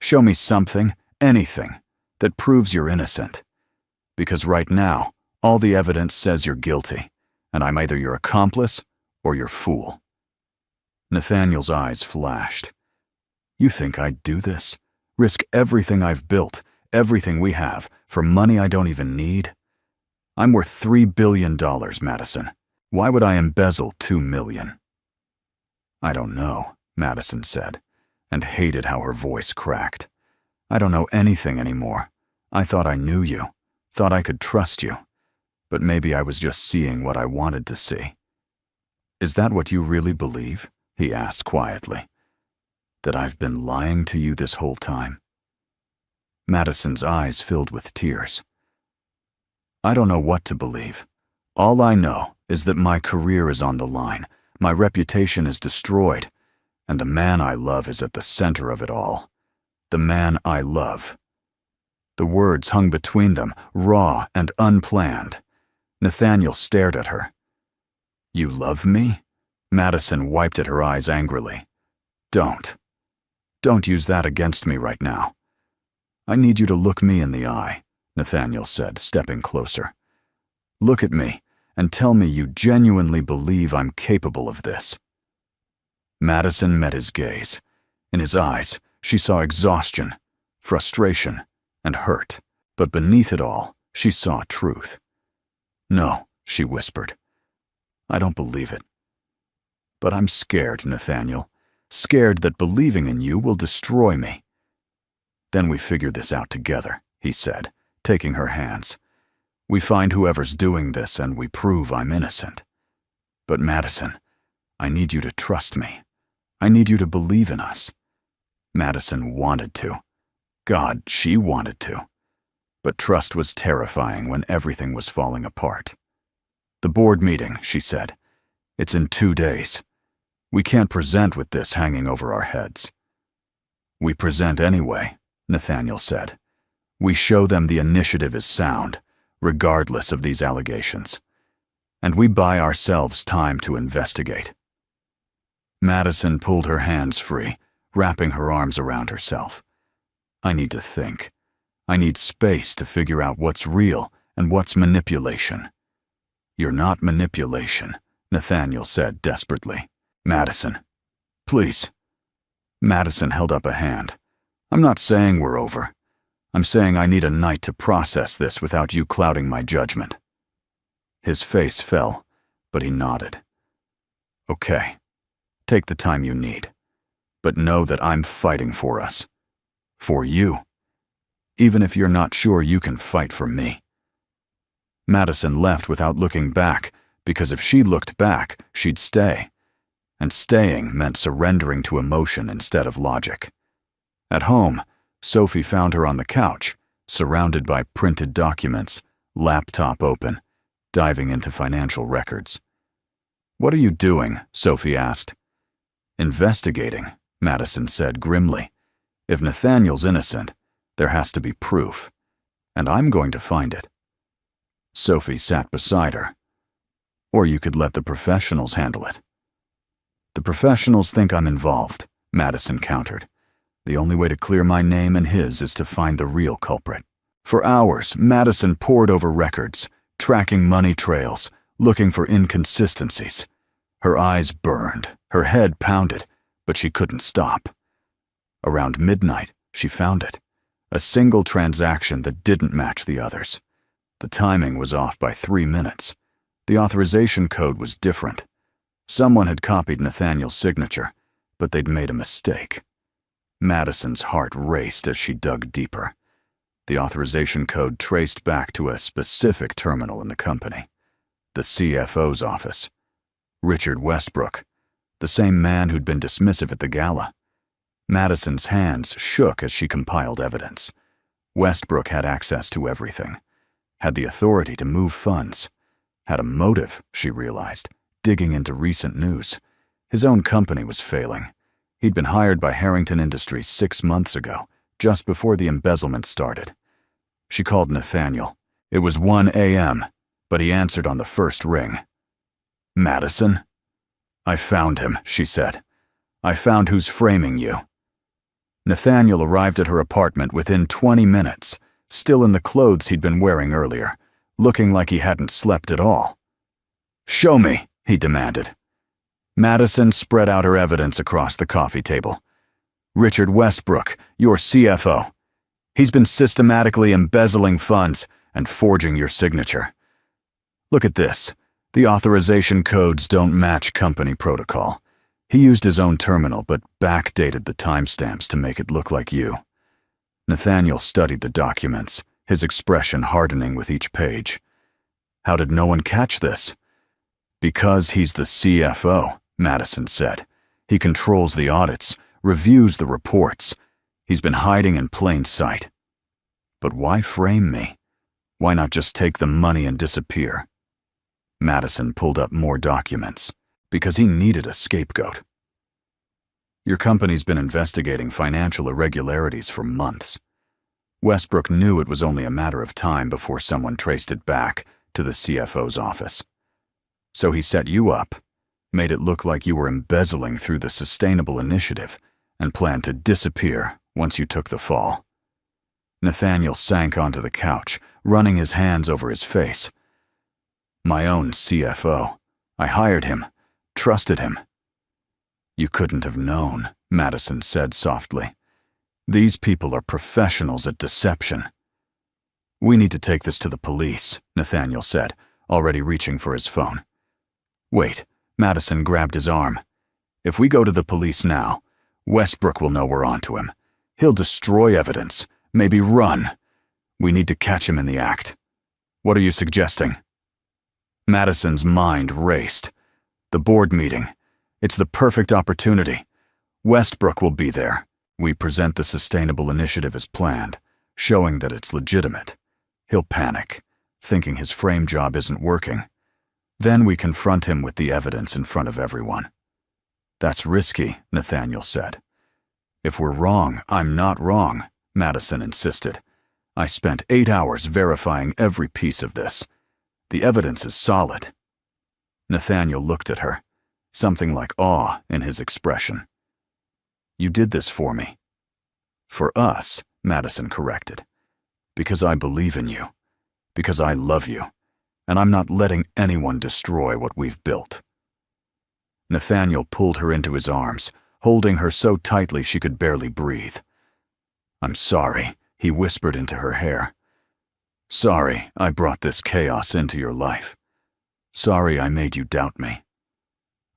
"Show me something, anything, that proves you're innocent. Because right now, all the evidence says you're guilty, and I'm either your accomplice or your fool." Nathaniel's eyes flashed. "You think I'd do this? Risk everything I've built, everything we have, for money I don't even need? I'm worth $3 billion, Madison. Why would I embezzle $2 million? "I don't know," Madison said, and hated how her voice cracked. "I don't know anything anymore. I thought I knew you, thought I could trust you. But maybe I was just seeing what I wanted to see." "Is that what you really believe?" he asked quietly. "That I've been lying to you this whole time?" Madison's eyes filled with tears. "I don't know what to believe. All I know is that my career is on the line, my reputation is destroyed, and the man I love is at the center of it all. The man I love." The words hung between them, raw and unplanned. Nathaniel stared at her. "You love me?" Madison wiped at her eyes angrily. Don't use that against me right now." "I need you to look me in the eye," Nathaniel said, stepping closer. "Look at me and tell me you genuinely believe I'm capable of this." Madison met his gaze. In his eyes, she saw exhaustion, frustration, and hurt. But beneath it all, she saw truth. "No," she whispered. "I don't believe it. But I'm scared, Nathaniel. Scared that believing in you will destroy me." "Then we figure this out together," he said, taking her hands. "We find whoever's doing this and we prove I'm innocent. But Madison, I need you to trust me. I need you to believe in us." Madison wanted to. God, she wanted to. But trust was terrifying when everything was falling apart. "The board meeting," she said. "It's in 2 days. We can't present with this hanging over our heads." "We present anyway," Nathaniel said. "We show them the initiative is sound, regardless of these allegations. And we buy ourselves time to investigate." Madison pulled her hands free, wrapping her arms around herself. "I need to think. I need space to figure out what's real and what's manipulation." "You're not manipulation," Nathaniel said desperately. "Madison, please." Madison held up a hand. "I'm not saying we're over. I'm saying I need a night to process this without you clouding my judgment." His face fell, but he nodded. "Okay, take the time you need. But know that I'm fighting for us. For you. Even if you're not sure you can fight for me." Madison left without looking back, because if she looked back, she'd stay. And staying meant surrendering to emotion instead of logic. At home, Sophie found her on the couch, surrounded by printed documents, laptop open, diving into financial records. "What are you doing?" Sophie asked. "Investigating," Madison said grimly. "If Nathaniel's innocent, there has to be proof, and I'm going to find it." Sophie sat beside her. "Or you could let the professionals handle it." "The professionals think I'm involved," Madison countered. "The only way to clear my name and his is to find the real culprit." For hours, Madison pored over records, tracking money trails, looking for inconsistencies. Her eyes burned, her head pounded, but she couldn't stop. Around midnight, she found it. A single transaction that didn't match the others. The timing was off by 3 minutes. The authorization code was different. Someone had copied Nathaniel's signature, but they'd made a mistake. Madison's heart raced as she dug deeper. The authorization code traced back to a specific terminal in the company, the CFO's office. Richard Westbrook, the same man who'd been dismissive at the gala. Madison's hands shook as she compiled evidence. Westbrook had access to everything, had the authority to move funds, had a motive, she realized, digging into recent news. His own company was failing. He'd been hired by Harrington Industries 6 months ago, just before the embezzlement started. She called Nathaniel. It was 1 a.m., but he answered on the first ring. "Madison?" "I found him," she said. "I found who's framing you." Nathaniel arrived at her apartment within 20 minutes, still in the clothes he'd been wearing earlier, looking like he hadn't slept at all. "Show me," he demanded. Madison spread out her evidence across the coffee table. "Richard Westbrook, your CFO. He's been systematically embezzling funds and forging your signature. Look at this. The authorization codes don't match company protocol. He used his own terminal but backdated the timestamps to make it look like you." Nathaniel studied the documents, his expression hardening with each page. "How did no one catch this?" "Because he's the CFO," Madison said. "He controls the audits, reviews the reports. He's been hiding in plain sight." "But why frame me? Why not just take the money and disappear?" Madison pulled up more documents. "Because he needed a scapegoat. Your company's been investigating financial irregularities for months. Westbrook knew it was only a matter of time before someone traced it back to the CFO's office. So he set you up, made it look like you were embezzling through the Sustainable Initiative, and planned to disappear once you took the fall." Nathaniel sank onto the couch, running his hands over his face. "My own CFO. I hired him, trusted him." "You couldn't have known," Madison said softly. "These people are professionals at deception." "We need to take this to the police," Nathaniel said, already reaching for his phone. "Wait," Madison grabbed his arm. "If we go to the police now, Westbrook will know we're onto him. He'll destroy evidence, maybe run. We need to catch him in the act. What are you suggesting?" Madison's mind raced. "The board meeting. It's the perfect opportunity. Westbrook will be there. We present the Sustainable Initiative as planned, showing that it's legitimate. He'll panic, thinking his frame job isn't working. Then we confront him with the evidence in front of everyone." "That's risky," Nathaniel said. "If we're wrong, I'm not wrong," Madison insisted. "I spent 8 hours verifying every piece of this. The evidence is solid." Nathaniel looked at her, something like awe in his expression. "You did this for me." "For us," Madison corrected. "Because I believe in you. Because I love you. And I'm not letting anyone destroy what we've built." Nathaniel pulled her into his arms, holding her so tightly she could barely breathe. "I'm sorry," he whispered into her hair. "Sorry I brought this chaos into your life. Sorry I made you doubt me."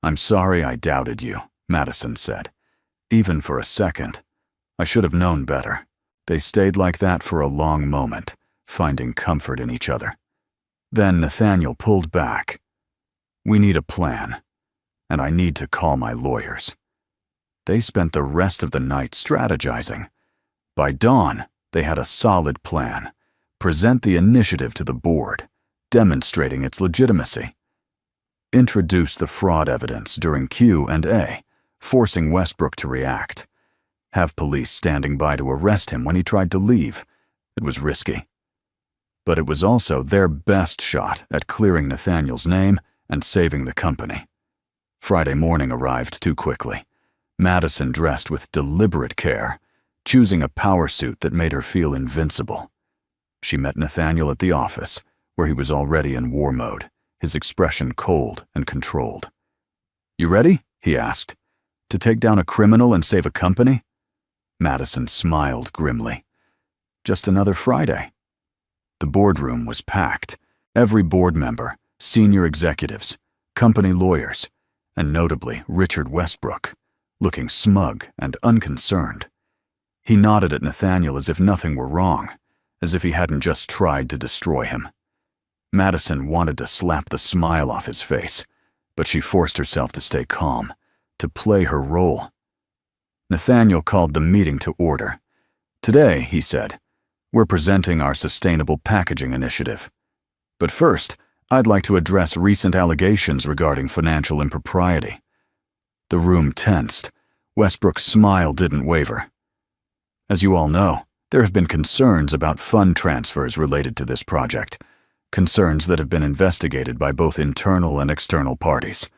"I'm sorry I doubted you," Madison said. "Even for a second. I should have known better." They stayed like that for a long moment, finding comfort in each other. Then Nathaniel pulled back. "We need a plan, and I need to call my lawyers." They spent the rest of the night strategizing. By dawn, They had a solid plan. Present the initiative to the board, demonstrating its legitimacy. Introduce the fraud evidence during Q&A, forcing Westbrook to react. Have police standing by to arrest him when he tried to leave. It was risky. But it was also their best shot at clearing Nathaniel's name and saving the company. Friday morning arrived too quickly. Madison dressed with deliberate care, choosing a power suit that made her feel invincible. She met Nathaniel at the office, where he was already in war mode, his expression cold and controlled. "You ready?" he asked. "To take down a criminal and save a company?" Madison smiled grimly. "Just another Friday." The boardroom was packed. Every board member, senior executives, company lawyers, and notably Richard Westbrook, looking smug and unconcerned. He nodded at Nathaniel as if nothing were wrong, as if he hadn't just tried to destroy him. Madison wanted to slap the smile off his face, but she forced herself to stay calm, to play her role. Nathaniel called the meeting to order. "Today," he said, "we're presenting our sustainable packaging initiative. But first, I'd like to address recent allegations regarding financial impropriety." The room tensed. Westbrook's smile didn't waver. "As you all know, there have been concerns about fund transfers related to this project, concerns that have been investigated by both internal and external parties."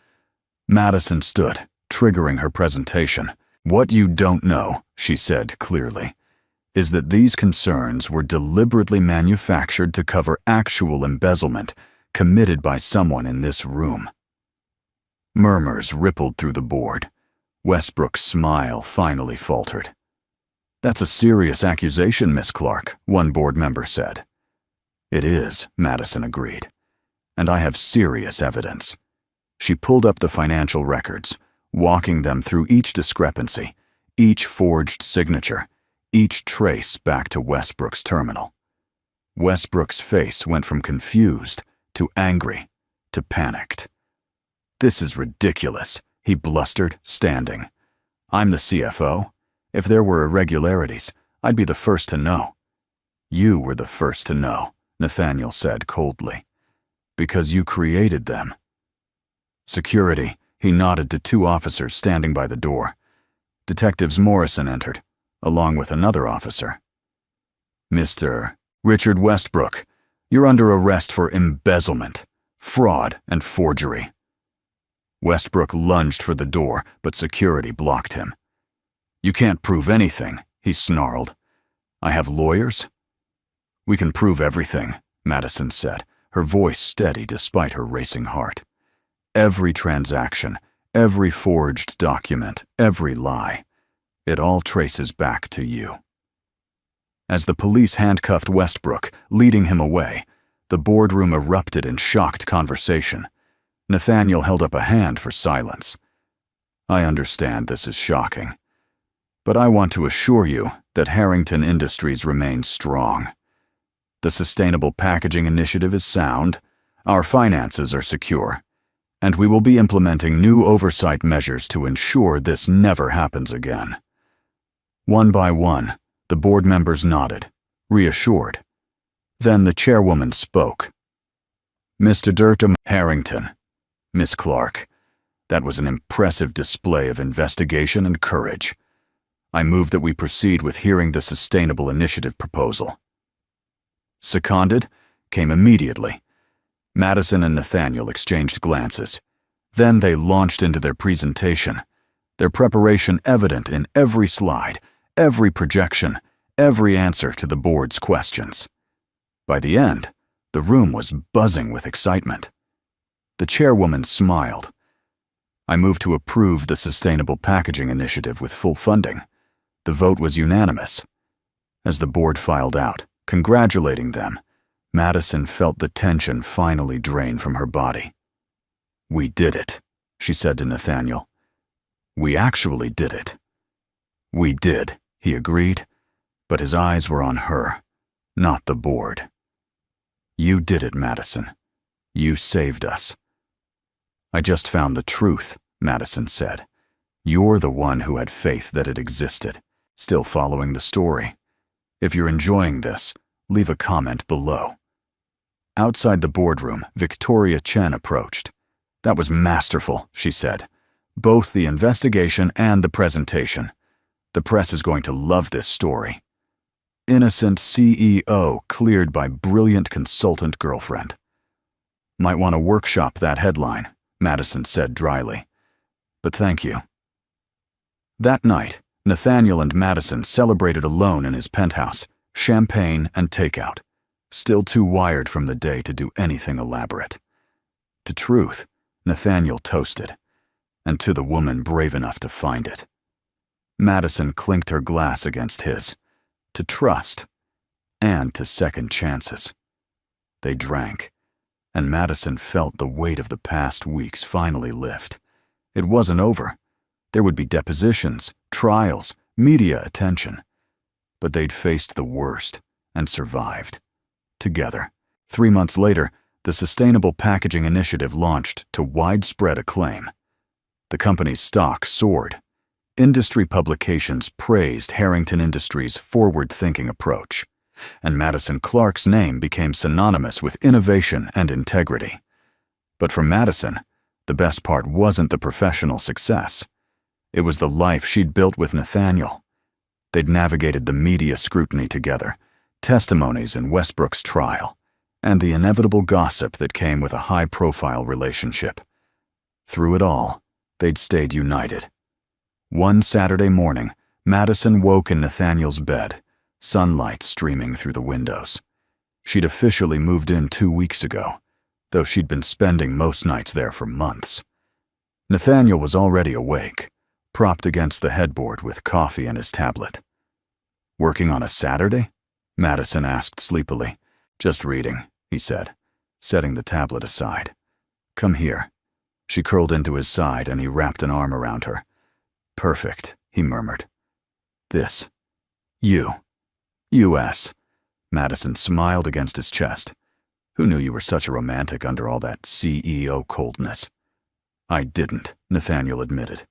Madison stood, triggering her presentation. "What you don't know," she said clearly, "is that these concerns were deliberately manufactured to cover actual embezzlement committed by someone in this room." Murmurs rippled through the board. Westbrook's smile finally faltered. "That's a serious accusation, Miss Clark," one board member said. "It is," Madison agreed. "And I have serious evidence." She pulled up the financial records, walking them through each discrepancy, each forged signature, each trace back to Westbrook's terminal. Westbrook's face went from confused to angry to panicked. "This is ridiculous," he blustered, standing. "I'm the CFO. If there were irregularities, I'd be the first to know." "You were the first to know," Nathaniel said coldly, "because you created them." "Security," he nodded to two officers standing by the door. Detectives Morrison entered, along with another officer. "Mr. Richard Westbrook, you're under arrest for embezzlement, fraud, and forgery." Westbrook lunged for the door, but security blocked him. "You can't prove anything," he snarled. "I have lawyers." "We can prove everything," Madison said, her voice steady despite her racing heart. "Every transaction, every forged document, every lie. It all traces back to you." As the police handcuffed Westbrook, leading him away, the boardroom erupted in shocked conversation. Nathaniel held up a hand for silence. "I understand this is shocking, but I want to assure you that Harrington Industries remains strong. The Sustainable Packaging Initiative is sound, our finances are secure, and we will be implementing new oversight measures to ensure this never happens again." One by one, the board members nodded, reassured. Then the chairwoman spoke. "Mr. Durham Harrington, Miss Clark, that was an impressive display of investigation and courage. I move that we proceed with hearing the Sustainable Initiative proposal." "Seconded" came immediately. Madison and Nathaniel exchanged glances. Then they launched into their presentation, their preparation evident in every slide, every projection, every answer to the board's questions. By the end, the room was buzzing with excitement. The chairwoman smiled. "I move to approve the Sustainable Packaging Initiative with full funding." The vote was unanimous. As the board filed out, congratulating them, Madison felt the tension finally drain from her body. "We did it," she said to Nathaniel. "We actually did it." "We did," he agreed, but his eyes were on her, not the board. "You did it, Madison. You saved us." "I just found the truth," Madison said. "You're the one who had faith that it existed, still following the story. If you're enjoying this, leave a comment below. Outside the boardroom, Victoria Chen approached. That was masterful, she said. Both the investigation and the presentation. The press is going to love this story. Innocent CEO cleared by brilliant consultant girlfriend. Might want to workshop that headline, Madison said dryly. But thank you. That night, Nathaniel and Madison celebrated alone in his penthouse, champagne and takeout, still too wired from the day to do anything elaborate. To truth, Nathaniel toasted, and to the woman brave enough to find it. Madison clinked her glass against his, to trust, and to second chances. They drank, and Madison felt the weight of the past weeks finally lift. It wasn't over. There would be depositions, trials, media attention. But they'd faced the worst and survived. Together. 3 months later, the Sustainable Packaging Initiative launched to widespread acclaim. The company's stock soared. Industry publications praised Harrington Industries' forward-thinking approach, and Madison Clark's name became synonymous with innovation and integrity. But for Madison, the best part wasn't the professional success. It was the life she'd built with Nathaniel. They'd navigated the media scrutiny together, testimonies in Westbrook's trial, and the inevitable gossip that came with a high-profile relationship. Through it all, they'd stayed united. One Saturday morning, Madison woke in Nathaniel's bed, sunlight streaming through the windows. She'd officially moved in 2 weeks ago, though she'd been spending most nights there for months. Nathaniel was already awake, propped against the headboard with coffee and his tablet. "Working on a Saturday?" Madison asked sleepily. "Just reading," he said, setting the tablet aside. "Come here." She curled into his side and he wrapped an arm around her. "Perfect," he murmured. "This. You. U.S." Madison smiled against his chest. "Who knew you were such a romantic under all that CEO coldness?" "I didn't," Nathaniel admitted.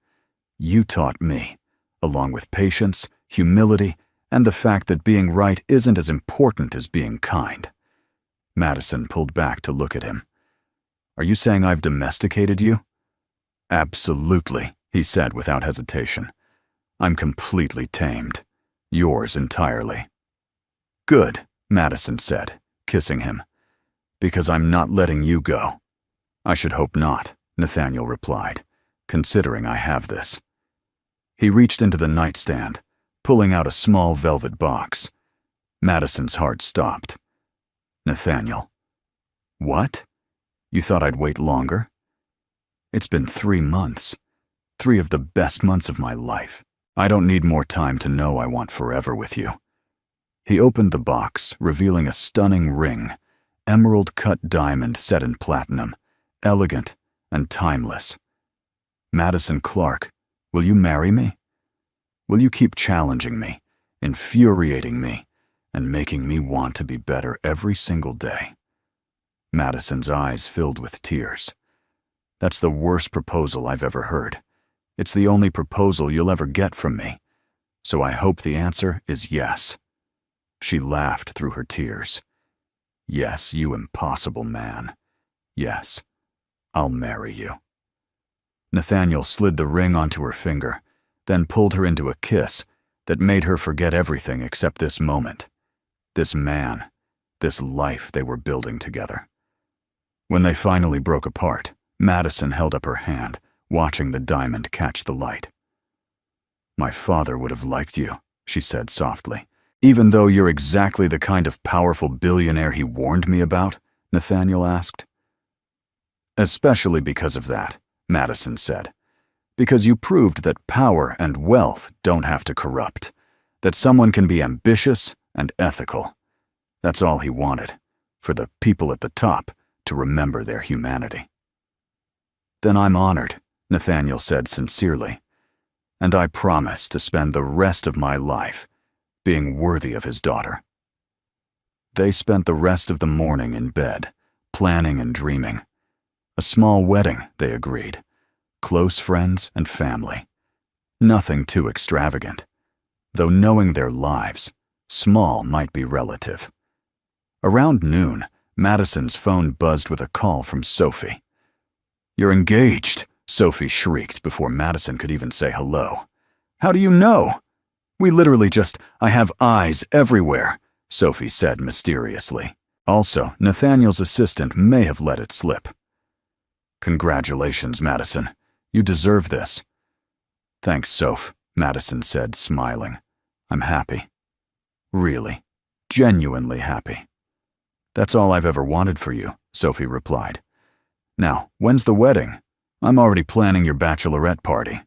"You taught me, along with patience, humility, and the fact that being right isn't as important as being kind." Madison pulled back to look at him. "Are you saying I've domesticated you?" "Absolutely," he said without hesitation. "I'm completely tamed. Yours entirely." "Good," Madison said, kissing him. "Because I'm not letting you go." "I should hope not," Nathaniel replied, "considering I have this." He reached into the nightstand, pulling out a small velvet box. Madison's heart stopped. "Nathaniel." "What? You thought I'd wait longer?" "It's been 3 months. 3 of the best months of my life. I don't need more time to know I want forever with you." He opened the box, revealing a stunning ring, emerald-cut diamond set in platinum, elegant and timeless. "Madison Clark, will you marry me? Will you keep challenging me, infuriating me, and making me want to be better every single day?" Madison's eyes filled with tears. "That's the worst proposal I've ever heard. It's the only proposal you'll ever get from me. So I hope the answer is yes." She laughed through her tears. "Yes, you impossible man. Yes, I'll marry you." Nathaniel slid the ring onto her finger, then pulled her into a kiss that made her forget everything except this moment, this man, this life they were building together. When they finally broke apart, Madison held up her hand, watching the diamond catch the light. "My father would have liked you," she said softly. "Even though you're exactly the kind of powerful billionaire he warned me about?" Nathaniel asked. "Especially because of that," Madison said. "Because you proved that power and wealth don't have to corrupt, that someone can be ambitious and ethical. That's all he wanted, for the people at the top to remember their humanity." "Then I'm honored," Nathaniel said sincerely, "and I promise to spend the rest of my life being worthy of his daughter." They spent the rest of the morning in bed, planning and dreaming. A small wedding, they agreed. Close friends and family. Nothing too extravagant, though knowing their lives, Small might be relative. Around noon, Madison's phone buzzed with a call from Sophie. "You're engaged," Sophie shrieked before Madison could even say hello. "How do you know?" "We literally I have eyes everywhere," Sophie said mysteriously. Also, Nathaniel's assistant may have let it slip. "Congratulations, Madison. You deserve this." "Thanks, Soph," Madison said, smiling. "I'm happy. Really, genuinely happy." "That's all I've ever wanted for you," Sophie replied. "Now, when's the wedding? I'm already planning your bachelorette party."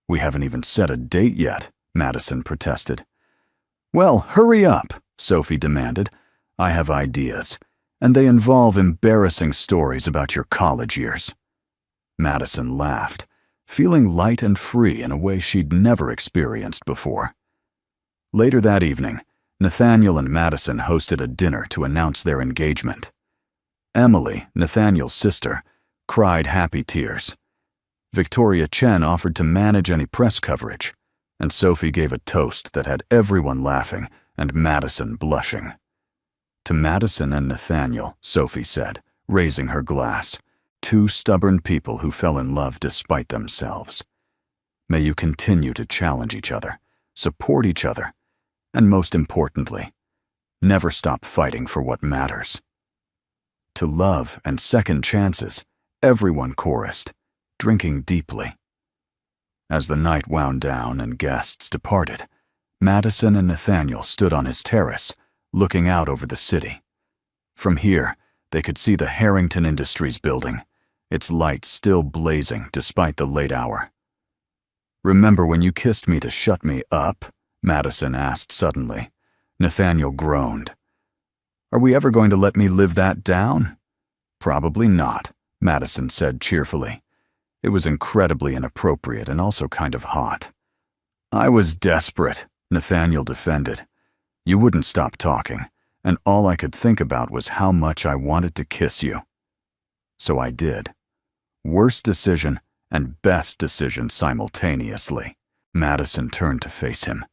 "We haven't even set a date yet," Madison protested. "Well, hurry up," Sophie demanded. "I have ideas, and they involve embarrassing stories about your college years." Madison laughed, feeling light and free in a way she'd never experienced before. Later that evening, Nathaniel and Madison hosted a dinner to announce their engagement. Emily, Nathaniel's sister, cried happy tears. Victoria Chen offered to manage any press coverage, and Sophie gave a toast that had everyone laughing and Madison blushing. To Madison and Nathaniel, Sophie said, raising her glass, two stubborn people who fell in love despite themselves. May you continue to challenge each other, support each other, and most importantly, never stop fighting for what matters. To love and second chances, everyone chorused, drinking deeply. As the night wound down and guests departed, Madison and Nathaniel stood on his terrace, looking out over the city. From here, they could see the Harrington Industries building, its lights still blazing despite the late hour. "Remember when you kissed me to shut me up?" Madison asked suddenly. Nathaniel groaned. "Are we ever going to let me live that down?" "Probably not," Madison said cheerfully. It was incredibly inappropriate and also kind of hot. "I was desperate," Nathaniel defended. "You wouldn't stop talking, and all I could think about was how much I wanted to kiss you. So I did. Worst decision and best decision simultaneously." Madison turned to face him.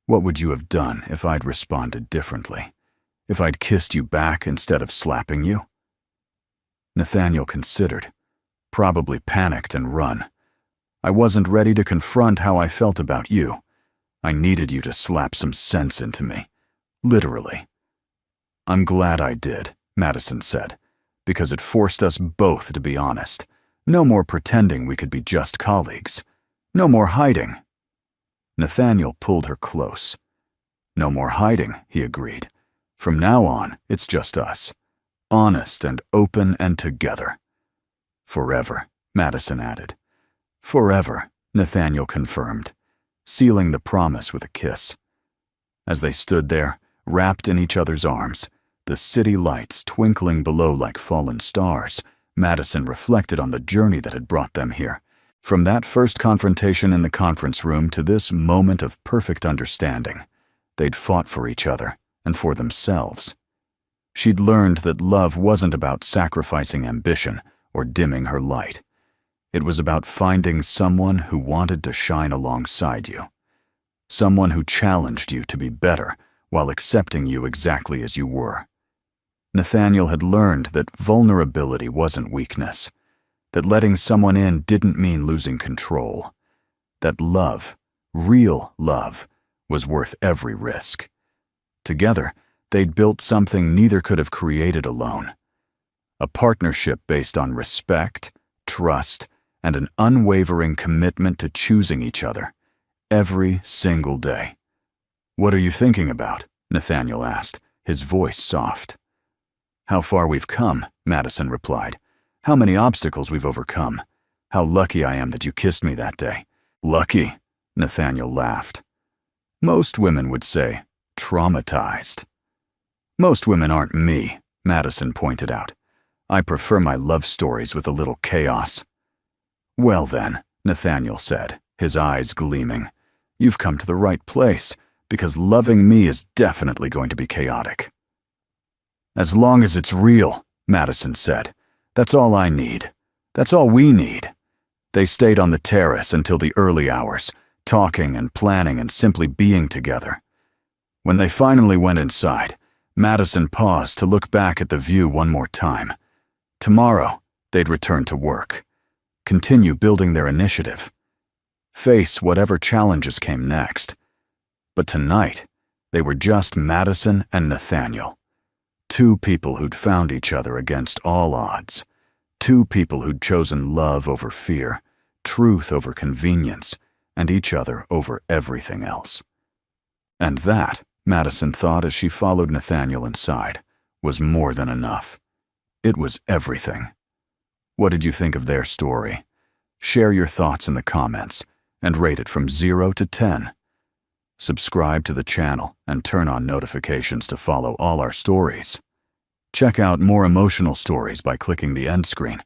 "What would you have done if I'd responded differently? If I'd kissed you back instead of slapping you?" Nathaniel considered, probably panicked and run. "I wasn't ready to confront how I felt about you. I needed you to slap some sense into me. Literally." "I'm glad I did," Madison said, "because it forced us both to be honest. No more pretending we could be just colleagues. No more hiding." Nathaniel pulled her close. "No more hiding," he agreed. "From now on, it's just us. Honest and open and together." "Forever," Madison added. "Forever," Nathaniel confirmed, sealing the promise with a kiss. As they stood there, wrapped in each other's arms, the city lights twinkling below like fallen stars, Madison reflected on the journey that had brought them here. From that first confrontation in the conference room to this moment of perfect understanding, they'd fought for each other and for themselves. She'd learned that love wasn't about sacrificing ambition or dimming her light. It was about finding someone who wanted to shine alongside you. Someone who challenged you to be better while accepting you exactly as you were. Nathaniel had learned that vulnerability wasn't weakness, that letting someone in didn't mean losing control, that love, real love, was worth every risk. Together, they'd built something neither could have created alone. A partnership based on respect, trust, and an unwavering commitment to choosing each other, every single day. "What are you thinking about?" Nathaniel asked, his voice soft. "How far we've come," Madison replied. "How many obstacles we've overcome. How lucky I am that you kissed me that day." "Lucky?" Nathaniel laughed. "Most women would say, traumatized." "Most women aren't me," Madison pointed out. "I prefer my love stories with a little chaos." "Well then," Nathaniel said, his eyes gleaming, "you've come to the right place, because loving me is definitely going to be chaotic." "As long as it's real," Madison said. "That's all I need. That's all we need." They stayed on the terrace until the early hours, talking and planning and simply being together. When they finally went inside, Madison paused to look back at the view one more time. Tomorrow, they'd return to work, continue building their initiative, face whatever challenges came next. But tonight, they were just Madison and Nathaniel. Two people who'd found each other against all odds. Two people who'd chosen love over fear, truth over convenience, and each other over everything else. And that, Madison thought as she followed Nathaniel inside, was more than enough. It was everything. What did you think of their story? Share your thoughts in the comments and rate it from 0 to 10. Subscribe to the channel and turn on notifications to follow all our stories. Check out more emotional stories by clicking the end screen